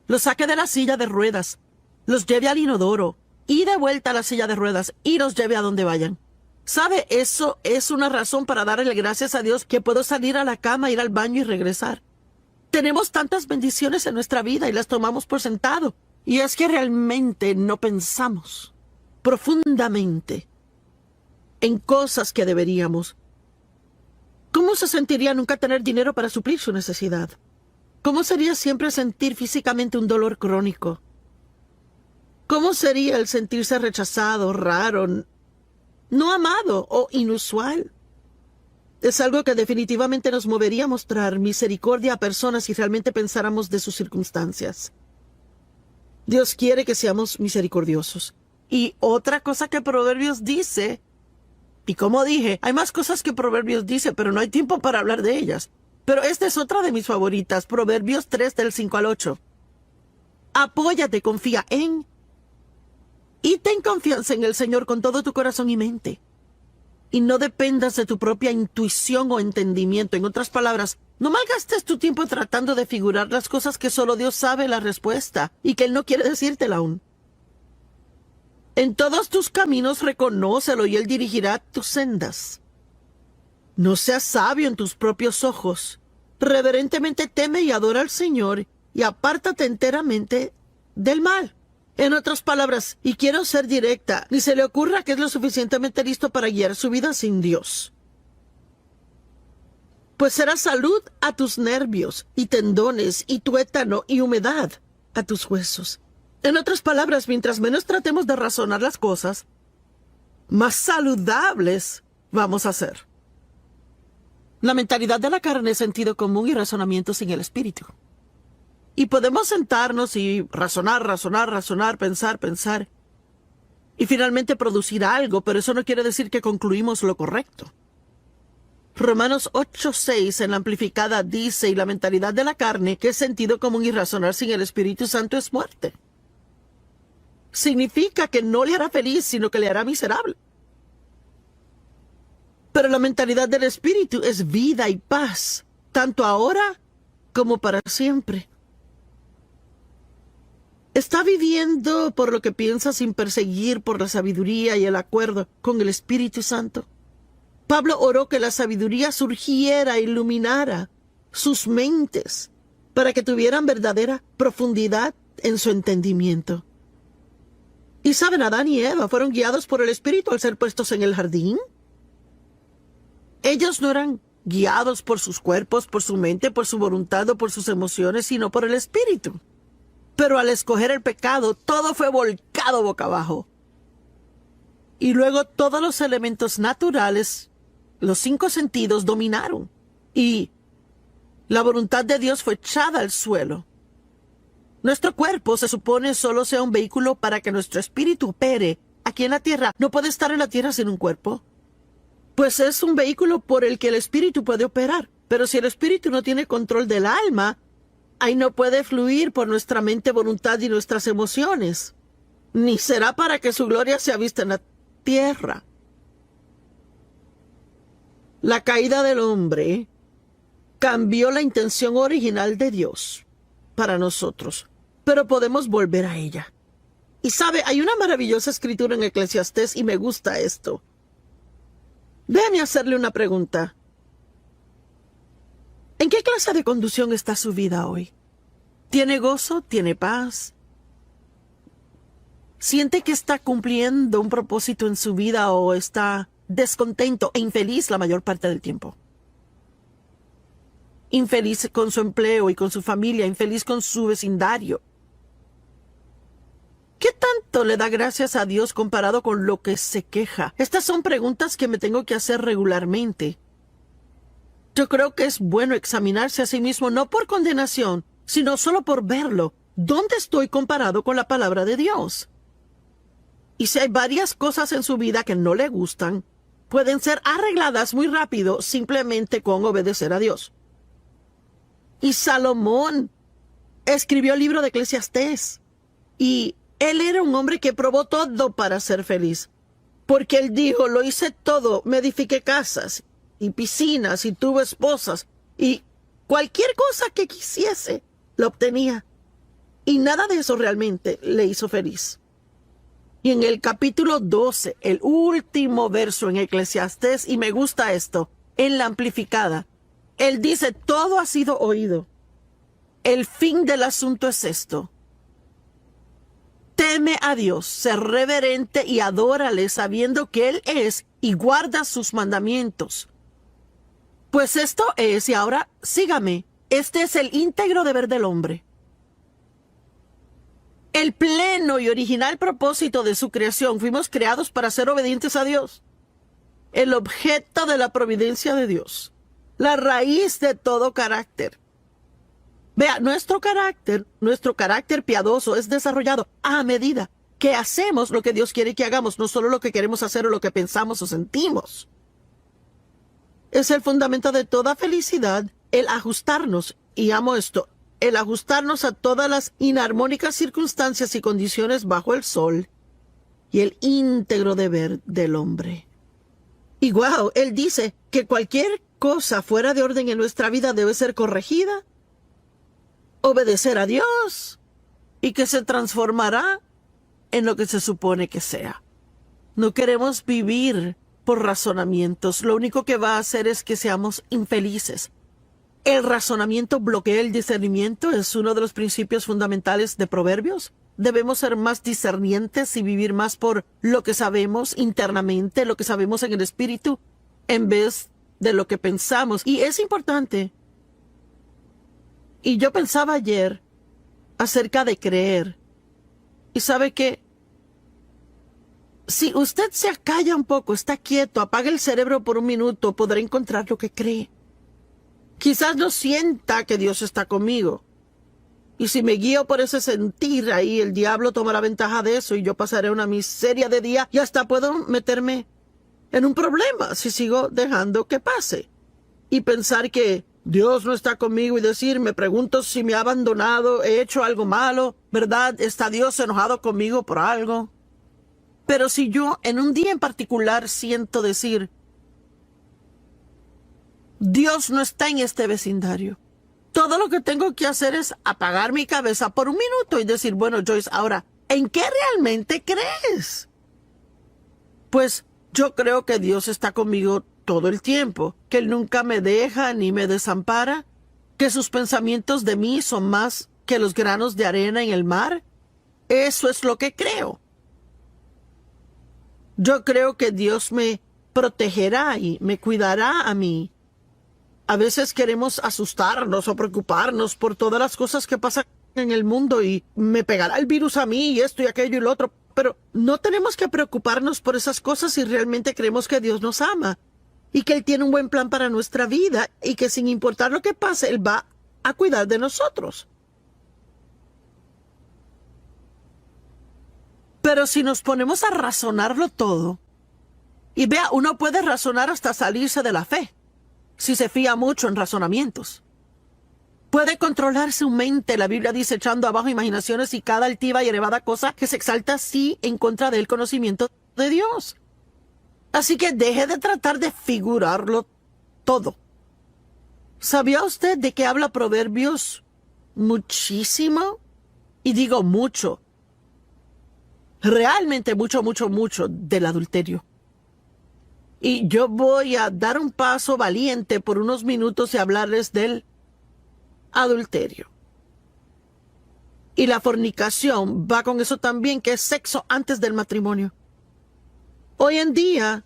los saque de la silla de ruedas, los lleve al inodoro y de vuelta a la silla de ruedas y los lleve a donde vayan. ¿Sabe? Eso es una razón para darle gracias a Dios que puedo salir a la cama, ir al baño y regresar. Tenemos tantas bendiciones en nuestra vida y las tomamos por sentado. Y es que realmente no pensamos profundamente en cosas que deberíamos. ¿Cómo se sentiría nunca tener dinero para suplir su necesidad? ¿Cómo sería siempre sentir físicamente un dolor crónico? ¿Cómo sería el sentirse rechazado, raro, no amado o inusual? Es algo que definitivamente nos movería a mostrar misericordia a personas si realmente pensáramos de sus circunstancias. Dios quiere que seamos misericordiosos. Y otra cosa que Proverbios dice, y como dije, hay más cosas que Proverbios dice, pero no hay tiempo para hablar de ellas. Pero esta es otra de mis favoritas, Proverbios 3 del 5 al 8. Apóyate, confía en y ten confianza en el Señor con todo tu corazón y mente. Y no dependas de tu propia intuición o entendimiento. En otras palabras, no malgastes tu tiempo tratando de figurar las cosas que solo Dios sabe la respuesta y que Él no quiere decírtela aún. En todos tus caminos reconócelo y Él dirigirá tus sendas. No seas sabio en tus propios ojos. Reverentemente teme y adora al Señor y apártate enteramente del mal. En otras palabras, y quiero ser directa, ni se le ocurra que es lo suficientemente listo para guiar su vida sin Dios. Pues será salud a tus nervios y tendones y tuétano y humedad a tus huesos. En otras palabras, mientras menos tratemos de razonar las cosas, más saludables vamos a ser. La mentalidad de la carne es sentido común y razonamiento sin el espíritu. Y podemos sentarnos y razonar, pensar, y finalmente producir algo, pero eso no quiere decir que concluimos lo correcto. Romanos 8:6 en la amplificada dice, y la mentalidad de la carne, que es sentido común y razonar sin el Espíritu Santo, es muerte. Significa que no le hará feliz, sino que le hará miserable. Pero la mentalidad del Espíritu es vida y paz, tanto ahora como para siempre. Está viviendo por lo que piensa sin perseguir por la sabiduría y el acuerdo con el Espíritu Santo. Pablo oró que la sabiduría surgiera e iluminara sus mentes para que tuvieran verdadera profundidad en su entendimiento. Y saben, Adán y Eva fueron guiados por el Espíritu al ser puestos en el jardín. Ellos no eran guiados por sus cuerpos, por su mente, por su voluntad o por sus emociones, sino por el Espíritu. Pero al escoger el pecado, todo fue volcado boca abajo. Y luego todos los elementos naturales, los 5 sentidos, dominaron. Y la voluntad de Dios fue echada al suelo. Nuestro cuerpo se supone solo sea un vehículo para que nuestro espíritu opere aquí en la tierra. No puede estar en la tierra sin un cuerpo. Pues es un vehículo por el que el espíritu puede operar. Pero si el espíritu no tiene control del alma, ahí no puede fluir por nuestra mente, voluntad y nuestras emociones. Ni será para que su gloria sea vista en la tierra. La caída del hombre cambió la intención original de Dios para nosotros, pero podemos volver a ella. Y sabe, hay una maravillosa escritura en Eclesiastés y me gusta esto. Déjame hacerle una pregunta. ¿En qué clase de conducción está su vida hoy? ¿Tiene gozo? ¿Tiene paz? ¿Siente que está cumpliendo un propósito en su vida o está descontento e infeliz la mayor parte del tiempo? infeliz con su empleo y con su familia, infeliz con su vecindario. ¿Qué tanto le da gracias a Dios comparado con lo que se queja? Estas son preguntas que me tengo que hacer regularmente. Yo creo que es bueno examinarse a sí mismo, no por condenación, sino solo por verlo. ¿Dónde estoy comparado con la palabra de Dios? Y si hay varias cosas en su vida que no le gustan, pueden ser arregladas muy rápido simplemente con obedecer a Dios. Y Salomón escribió el libro de Eclesiastés. Y él era un hombre que probó todo para ser feliz. Porque él dijo, lo hice todo, me edifiqué casas y piscinas y tuve esposas. Y cualquier cosa que quisiese, lo obtenía. Y nada de eso realmente le hizo feliz. Y en el capítulo 12, el último verso en Eclesiastés, y me gusta esto, en la amplificada, él dice, todo ha sido oído. El fin del asunto es esto. Teme a Dios, sé reverente y adórale sabiendo que Él es y guarda sus mandamientos. Pues esto es, y ahora sígame, este es el íntegro deber del hombre. El pleno y original propósito de su creación, fuimos creados para ser obedientes a Dios. El objeto de la providencia de Dios. La raíz de todo carácter. Vea, nuestro carácter piadoso es desarrollado a medida que hacemos lo que Dios quiere que hagamos, no solo lo que queremos hacer o lo que pensamos o sentimos. Es el fundamento de toda felicidad, el ajustarnos, y amo esto, el ajustarnos a todas las inarmónicas circunstancias y condiciones bajo el sol, y el íntegro deber del hombre. Y wow, él dice que cualquier cosa fuera de orden en nuestra vida debe ser corregida, obedecer a Dios, y que se transformará en lo que se supone que sea. No queremos vivir por razonamientos. Lo único que va a hacer es que seamos infelices. El razonamiento bloquea el discernimiento. Es uno de los principios fundamentales de Proverbios. Debemos ser más discernientes y vivir más por lo que sabemos internamente, lo que sabemos en el espíritu, en vez de lo que pensamos. Y es importante. Y yo pensaba ayer acerca de creer. Y sabe que si usted se acalla un poco, está quieto, apaga el cerebro por un minuto, podrá encontrar lo que cree. Quizás no sienta que Dios está conmigo. Y si me guío por ese sentir, ahí el diablo tomará ventaja de eso y yo pasaré una miseria de día y hasta puedo meterme en un problema si sigo dejando que pase. Y pensar que Dios no está conmigo y decir, me pregunto si me ha abandonado, he hecho algo malo, ¿verdad? ¿Está Dios enojado conmigo por algo? Pero si yo en un día en particular siento decir, Dios no está en este vecindario, todo lo que tengo que hacer es apagar mi cabeza por un minuto y decir, bueno, Joyce, ahora, ¿en qué realmente crees? Pues yo creo que Dios está conmigo todo el tiempo, que Él nunca me deja ni me desampara, que sus pensamientos de mí son más que los granos de arena en el mar. Eso es lo que creo. Yo creo que Dios me protegerá y me cuidará a mí. A veces queremos asustarnos o preocuparnos por todas las cosas que pasan en el mundo y me pegará el virus a mí y esto y aquello y lo otro. Pero no tenemos que preocuparnos por esas cosas si realmente creemos que Dios nos ama y que Él tiene un buen plan para nuestra vida y que sin importar lo que pase, Él va a cuidar de nosotros. Pero si nos ponemos a razonarlo todo, y vea, uno puede razonar hasta salirse de la fe, si se fía mucho en razonamientos. Puede controlar su mente, la Biblia dice, echando abajo imaginaciones y cada altiva y elevada cosa que se exalta así en contra del conocimiento de Dios. Así que deje de tratar de figurarlo todo. ¿Sabía usted de qué habla Proverbios muchísimo? Y digo mucho. Realmente mucho, mucho, mucho del adulterio. Y yo voy a dar un paso valiente por unos minutos y hablarles del adulterio. Y la fornicación va con eso también, que es sexo antes del matrimonio. Hoy en día,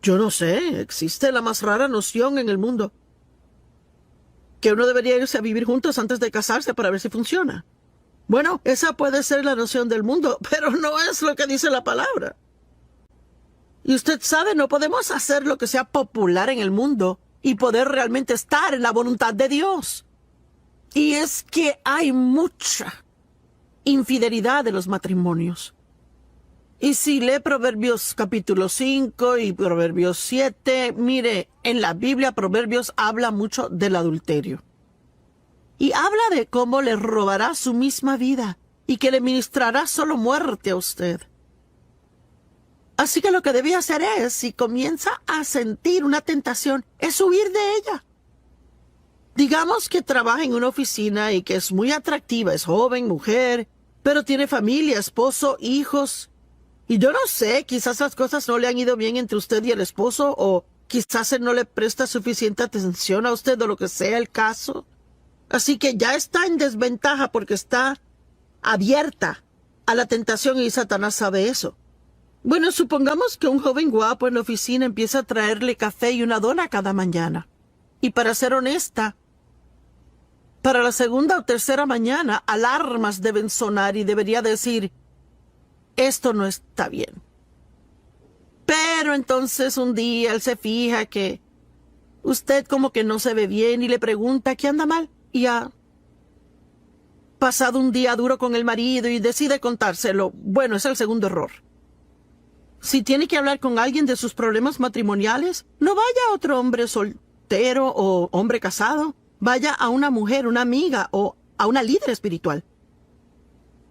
yo no sé, existe la más rara noción en el mundo. que uno debería irse a vivir juntos antes de casarse para ver si funciona. Bueno, esa puede ser la noción del mundo, pero no es lo que dice la palabra. Y usted sabe, no podemos hacer lo que sea popular en el mundo y poder realmente estar en la voluntad de Dios. Y es que hay mucha infidelidad de los matrimonios. Y si lee Proverbios capítulo 5 y Proverbios 7, mire, en la Biblia Proverbios habla mucho del adulterio. Y habla de cómo le robará su misma vida y que le ministrará solo muerte a usted. Así que lo que debe hacer es, si comienza a sentir una tentación, es huir de ella. Digamos que trabaja en una oficina y que es muy atractiva, es joven, mujer, pero tiene familia, esposo, hijos. Y yo no sé, quizás las cosas no le han ido bien entre usted y el esposo, o quizás él no le presta suficiente atención a usted o lo que sea el caso. Así que ya está en desventaja porque está abierta a la tentación y Satanás sabe eso. Bueno, supongamos que un joven guapo en la oficina empieza a traerle café y una dona cada mañana. Y para ser honesta, para la segunda o tercera mañana, alarmas deben sonar y debería decir, esto no está bien. Pero entonces un día él se fija que usted como que no se ve bien y le pregunta qué anda mal. Y ha pasado un día duro con el marido y decide contárselo. Bueno, es el segundo error. Si tiene que hablar con alguien de sus problemas matrimoniales, no vaya a otro hombre soltero o hombre casado. Vaya a una mujer, una amiga o a una líder espiritual.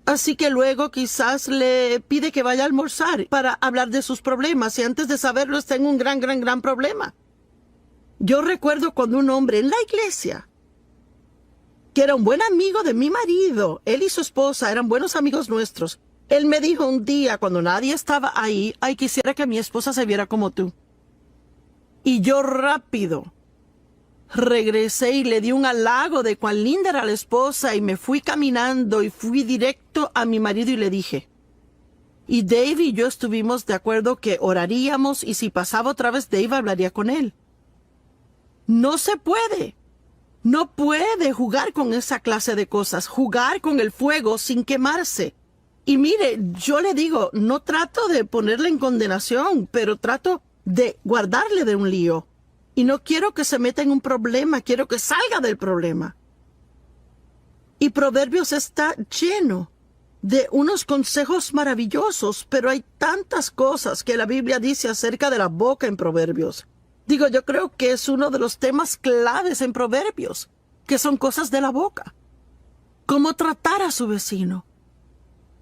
Así que luego quizás le pide que vaya a almorzar para hablar de sus problemas y antes de saberlo está en un gran problema. Yo recuerdo cuando un hombre en la iglesia, que era un buen amigo de mi marido, él y su esposa eran buenos amigos nuestros, él me dijo un día cuando nadie estaba ahí, ay, quisiera que mi esposa se viera como tú. Y yo rápido regresé y le di un halago de cuán linda era la esposa y me fui caminando y fui directo a mi marido y le dije. Y Dave y yo estuvimos de acuerdo que oraríamos y si pasaba otra vez Dave hablaría con él. No se puede. No puede jugar con esa clase de cosas, jugar con el fuego sin quemarse. Y mire, yo le digo, no trato de ponerle en condenación, pero trato de guardarle de un lío. Y no quiero que se meta en un problema, quiero que salga del problema. Y Proverbios está lleno de unos consejos maravillosos, pero hay tantas cosas que la Biblia dice acerca de la boca en Proverbios. Digo, yo creo que es uno de los temas claves en Proverbios, que son cosas de la boca. Cómo tratar a su vecino.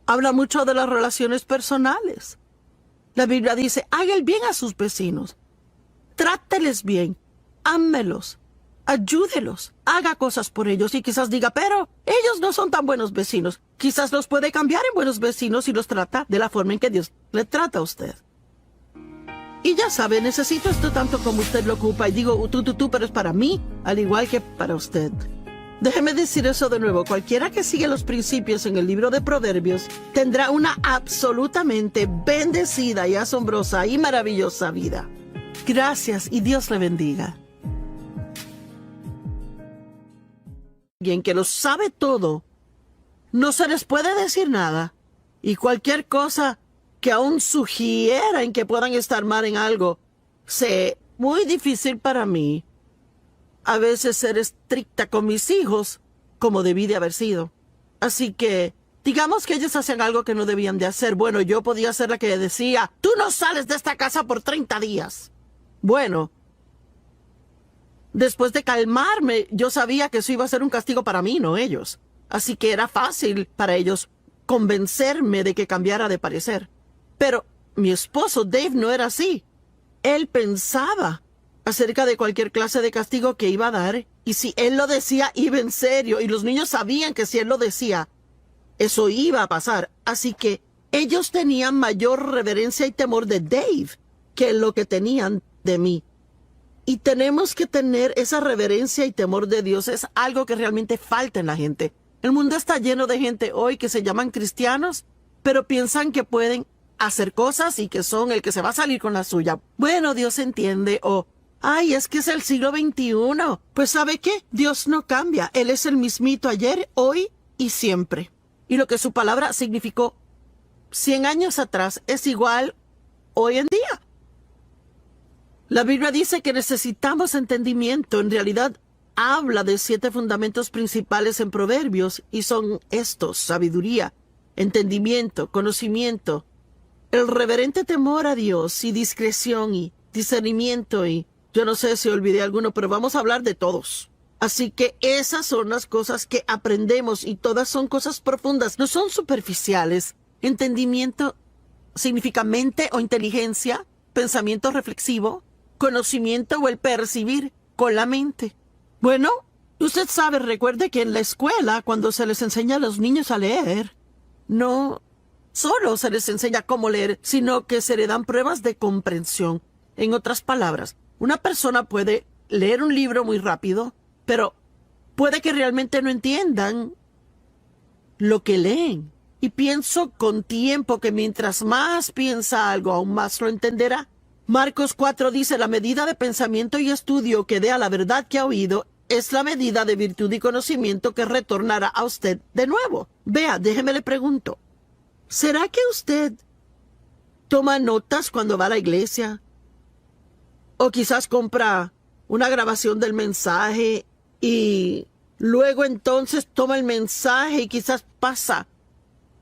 Habla mucho de las relaciones personales. La Biblia dice, haga el bien a sus vecinos. Tráteles bien, ámelos, ayúdelos, haga cosas por ellos y quizás diga, pero ellos no son tan buenos vecinos. Quizás los puede cambiar en buenos vecinos y los trata de la forma en que Dios le trata a usted. Y ya sabe, necesito esto tanto como usted lo ocupa y digo tú, pero es para mí, al igual que para usted. Déjeme decir eso de nuevo, cualquiera que sigue los principios en el libro de Proverbios tendrá una absolutamente bendecida y asombrosa y maravillosa vida. Gracias y Dios le bendiga. Alguien que lo sabe todo, no se les puede decir nada. Y cualquier cosa que aún sugieran que puedan estar mal en algo, es muy difícil para mí a veces ser estricta con mis hijos como debí de haber sido. Así que, digamos que ellos hacen algo que no debían de hacer. Bueno, yo podía ser la que decía, tú no sales de esta casa por 30 días. Bueno, después de calmarme, yo sabía que eso iba a ser un castigo para mí, no ellos. Así que era fácil para ellos convencerme de que cambiara de parecer. Pero mi esposo Dave no era así. Él pensaba acerca de cualquier clase de castigo que iba a dar, y si él lo decía, iba en serio, y los niños sabían que si él lo decía, eso iba a pasar. Así que ellos tenían mayor reverencia y temor de Dave que lo que tenían de mí. Y tenemos que tener esa reverencia y temor de Dios. Es algo que realmente falta en la gente. El mundo está lleno de gente hoy que se llaman cristianos, pero piensan que pueden hacer cosas y que son el que se va a salir con la suya. Bueno, Dios entiende, o Ay, es que es el siglo XXI. Pues ¿sabe qué? Dios no cambia. Él es el mismito ayer, hoy y siempre. Y lo que su palabra significó 100 años atrás es igual hoy en día. La Biblia dice que necesitamos entendimiento. En realidad, habla de 7 fundamentos principales en Proverbios y son estos: sabiduría, entendimiento, conocimiento, el reverente temor a Dios y discreción y discernimiento y yo no sé si olvidé alguno, pero vamos a hablar de todos. Así que esas son las cosas que aprendemos y todas son cosas profundas, no son superficiales. Entendimiento significa mente o inteligencia, pensamiento reflexivo, conocimiento o el percibir con la mente. Bueno, usted sabe, recuerde que en la escuela, cuando se les enseña a los niños a leer, no solo se les enseña cómo leer, sino que se le dan pruebas de comprensión. En otras palabras, una persona puede leer un libro muy rápido, pero puede que realmente no entiendan lo que leen. Y pienso con tiempo que mientras más piensa algo, aún más lo entenderá. Marcos 4 dice: la medida de pensamiento y estudio que dé a la verdad que ha oído es la medida de virtud y conocimiento que retornará a usted de nuevo. Vea, déjeme le pregunto, ¿será que usted toma notas cuando va a la iglesia? O quizás compra una grabación del mensaje y luego entonces toma el mensaje y quizás pasa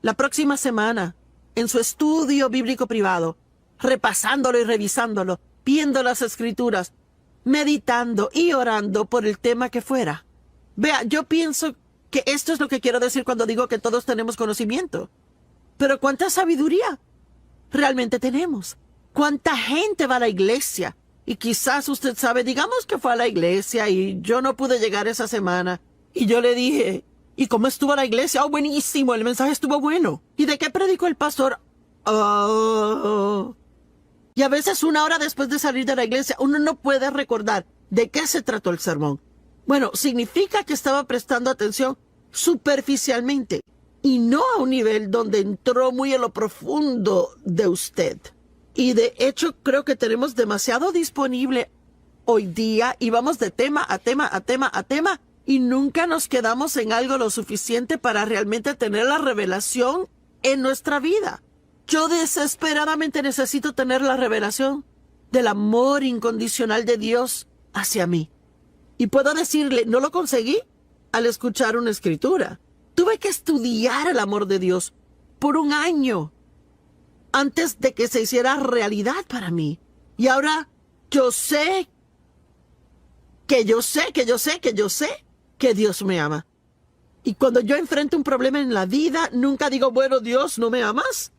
la próxima semana en su estudio bíblico privado, repasándolo y revisándolo, viendo las escrituras, meditando y orando por el tema que fuera. Vea, yo pienso que esto es lo que quiero decir cuando digo que todos tenemos conocimiento. Pero ¿cuánta sabiduría realmente tenemos? ¿Cuánta gente va a la iglesia? Y quizás usted sabe, digamos que fue a la iglesia y yo no pude llegar esa semana. Y yo le dije, ¿y cómo estuvo la iglesia? Oh, buenísimo, el mensaje estuvo bueno. ¿Y de qué predicó el pastor? Oh. Y a veces 1 hora después de salir de la iglesia, uno no puede recordar de qué se trató el sermón. Bueno, significa que estaba prestando atención superficialmente y no a un nivel donde entró muy en lo profundo de usted. Y de hecho creo que tenemos demasiado disponible hoy día y vamos de tema a tema a tema a tema y nunca nos quedamos en algo lo suficiente para realmente tener la revelación en nuestra vida. Yo desesperadamente necesito tener la revelación del amor incondicional de Dios hacia mí. Y puedo decirle, no lo conseguí al escuchar una escritura. Tuve que estudiar el amor de Dios por 1 año antes de que se hiciera realidad para mí. Y ahora yo sé que Dios me ama. Y cuando yo enfrento un problema en la vida, nunca digo, bueno, Dios, ¿no me amas?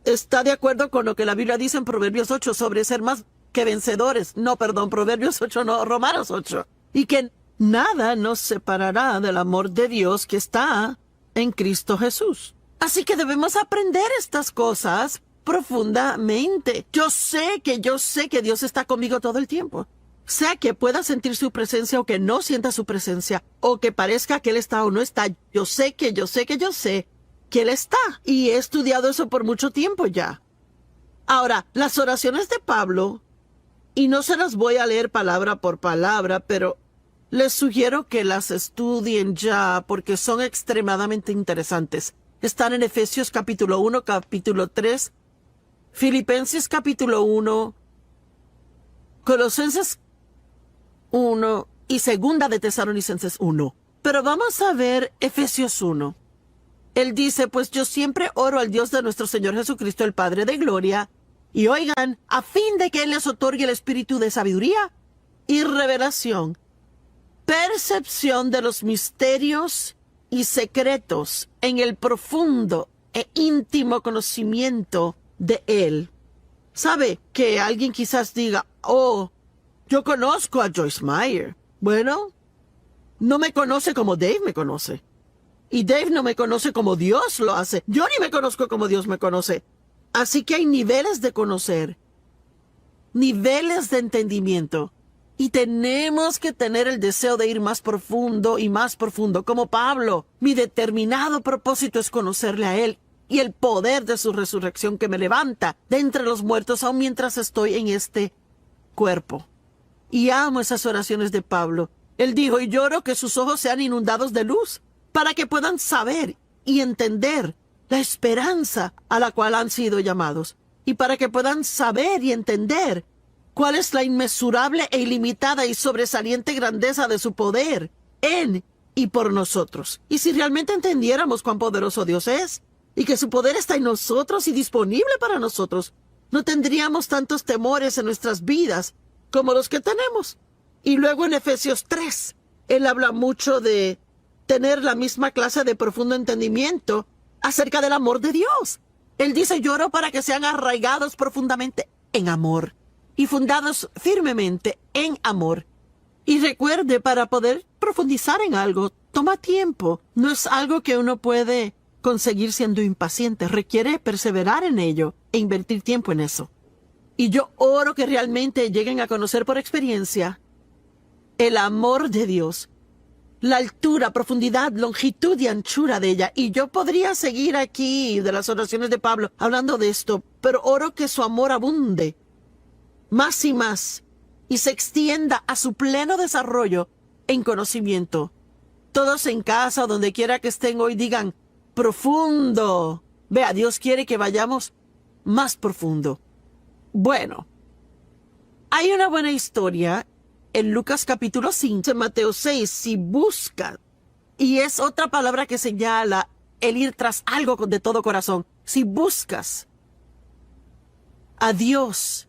Está de acuerdo con lo que la Biblia dice en Proverbios 8 sobre ser más que vencedores. No, perdón, Proverbios 8 no, Romanos 8. Y que nada nos separará del amor de Dios que está en Cristo Jesús. Así que debemos aprender estas cosas profundamente. Yo sé que Dios está conmigo todo el tiempo. Sea que pueda sentir su presencia o que no sienta su presencia, o que parezca que Él está o no está, yo sé que Él está. Y he estudiado eso por mucho tiempo ya. Ahora, las oraciones de Pablo, y no se las voy a leer palabra por palabra, pero les sugiero que las estudien ya porque son extremadamente interesantes. Están en Efesios capítulo 1, capítulo 3, Filipenses capítulo 1, Colosenses 1 y Segunda de Tesalonicenses 1. Pero vamos a ver Efesios 1. Él dice, pues yo siempre oro al Dios de nuestro Señor Jesucristo, el Padre de Gloria, y oigan, a fin de que Él les otorgue el espíritu de sabiduría y revelación, percepción de los misterios y secretos en el profundo e íntimo conocimiento de Él. ¿Sabe que alguien quizás diga, oh, yo conozco a Joyce Meyer? Bueno, no me conoce como Dave me conoce. Y Dave no me conoce como Dios lo hace. Yo ni me conozco como Dios me conoce. Así que hay niveles de conocer, niveles de entendimiento. Y tenemos que tener el deseo de ir más profundo y más profundo. Como Pablo, mi determinado propósito es conocerle a Él y el poder de su resurrección que me levanta de entre los muertos aun mientras estoy en este cuerpo. Y amo esas oraciones de Pablo. Él dijo, y lloro que sus ojos sean inundados de luz, para que puedan saber y entender la esperanza a la cual han sido llamados, y para que puedan saber y entender cuál es la inmesurable e ilimitada y sobresaliente grandeza de su poder en y por nosotros. Y si realmente entendiéramos cuán poderoso Dios es, y que su poder está en nosotros y disponible para nosotros, no tendríamos tantos temores en nuestras vidas como los que tenemos. Y luego en Efesios 3, él habla mucho de tener la misma clase de profundo entendimiento acerca del amor de Dios. Él dice, lloro para que sean arraigados profundamente en amor y fundados firmemente en amor. Y recuerde, para poder profundizar en algo, toma tiempo. No es algo que uno puede conseguir siendo impaciente. Requiere perseverar en ello e invertir tiempo en eso. Y yo oro que realmente lleguen a conocer por experiencia el amor de Dios, la altura, profundidad, longitud y anchura de ella. Y yo podría seguir aquí de las oraciones de Pablo hablando de esto, pero oro que su amor abunde más y más y se extienda a su pleno desarrollo en conocimiento. Todos en casa o donde quiera que estén hoy digan, profundo. Vea, Dios quiere que vayamos más profundo. Bueno, hay una buena historia en Lucas capítulo 5, en Mateo 6, si buscan, y es otra palabra que señala el ir tras algo de todo corazón. Si buscas a Dios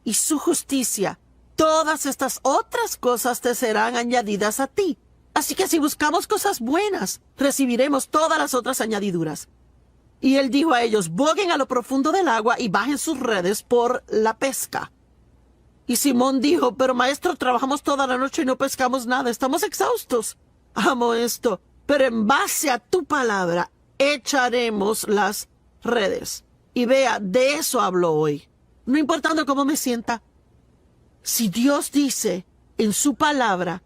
y su justicia, todas estas otras cosas te serán añadidas a ti. Así que si buscamos cosas buenas, recibiremos todas las otras añadiduras. Y él dijo a ellos, boguen a lo profundo del agua y bajen sus redes por la pesca. Y Simón dijo, pero maestro, trabajamos toda la noche y no pescamos nada, estamos exhaustos. Amo esto, pero en base a tu palabra echaremos las redes. Y vea, de eso hablo hoy. No importando cómo me sienta. Si Dios dice en su palabra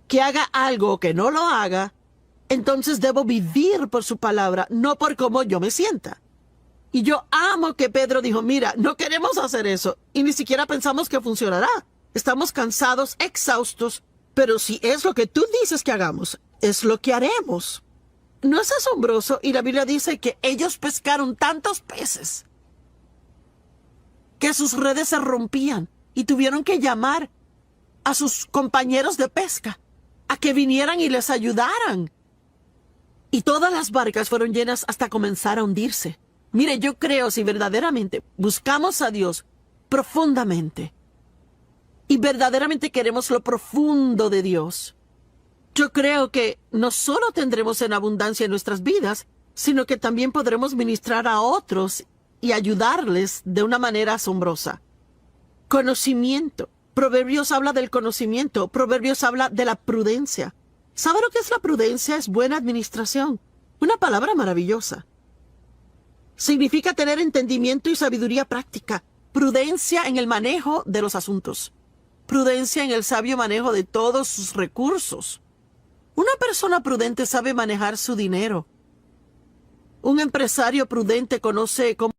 que haga algo o que no lo haga, entonces debo vivir por su palabra, no por cómo yo me sienta. Y yo amo que Pedro dijo, mira, no queremos hacer eso y ni siquiera pensamos que funcionará. Estamos cansados, exhaustos, pero si es lo que tú dices que hagamos, es lo que haremos. ¿No es asombroso? Y la Biblia dice que ellos pescaron tantos peces que sus redes se rompían y tuvieron que llamar a sus compañeros de pesca a que vinieran y les ayudaran. Y todas las barcas fueron llenas hasta comenzar a hundirse. Mire, yo creo si verdaderamente buscamos a Dios profundamente y verdaderamente queremos lo profundo de Dios, yo creo que no solo tendremos en abundancia en nuestras vidas, sino que también podremos ministrar a otros y ayudarles de una manera asombrosa. Conocimiento. Proverbios habla del conocimiento. Proverbios habla de la prudencia. ¿Sabe lo que es la prudencia? Es buena administración. Una palabra maravillosa. Significa tener entendimiento y sabiduría práctica. Prudencia en el manejo de los asuntos. Prudencia en el sabio manejo de todos sus recursos. Una persona prudente sabe manejar su dinero. Un empresario prudente conoce cómo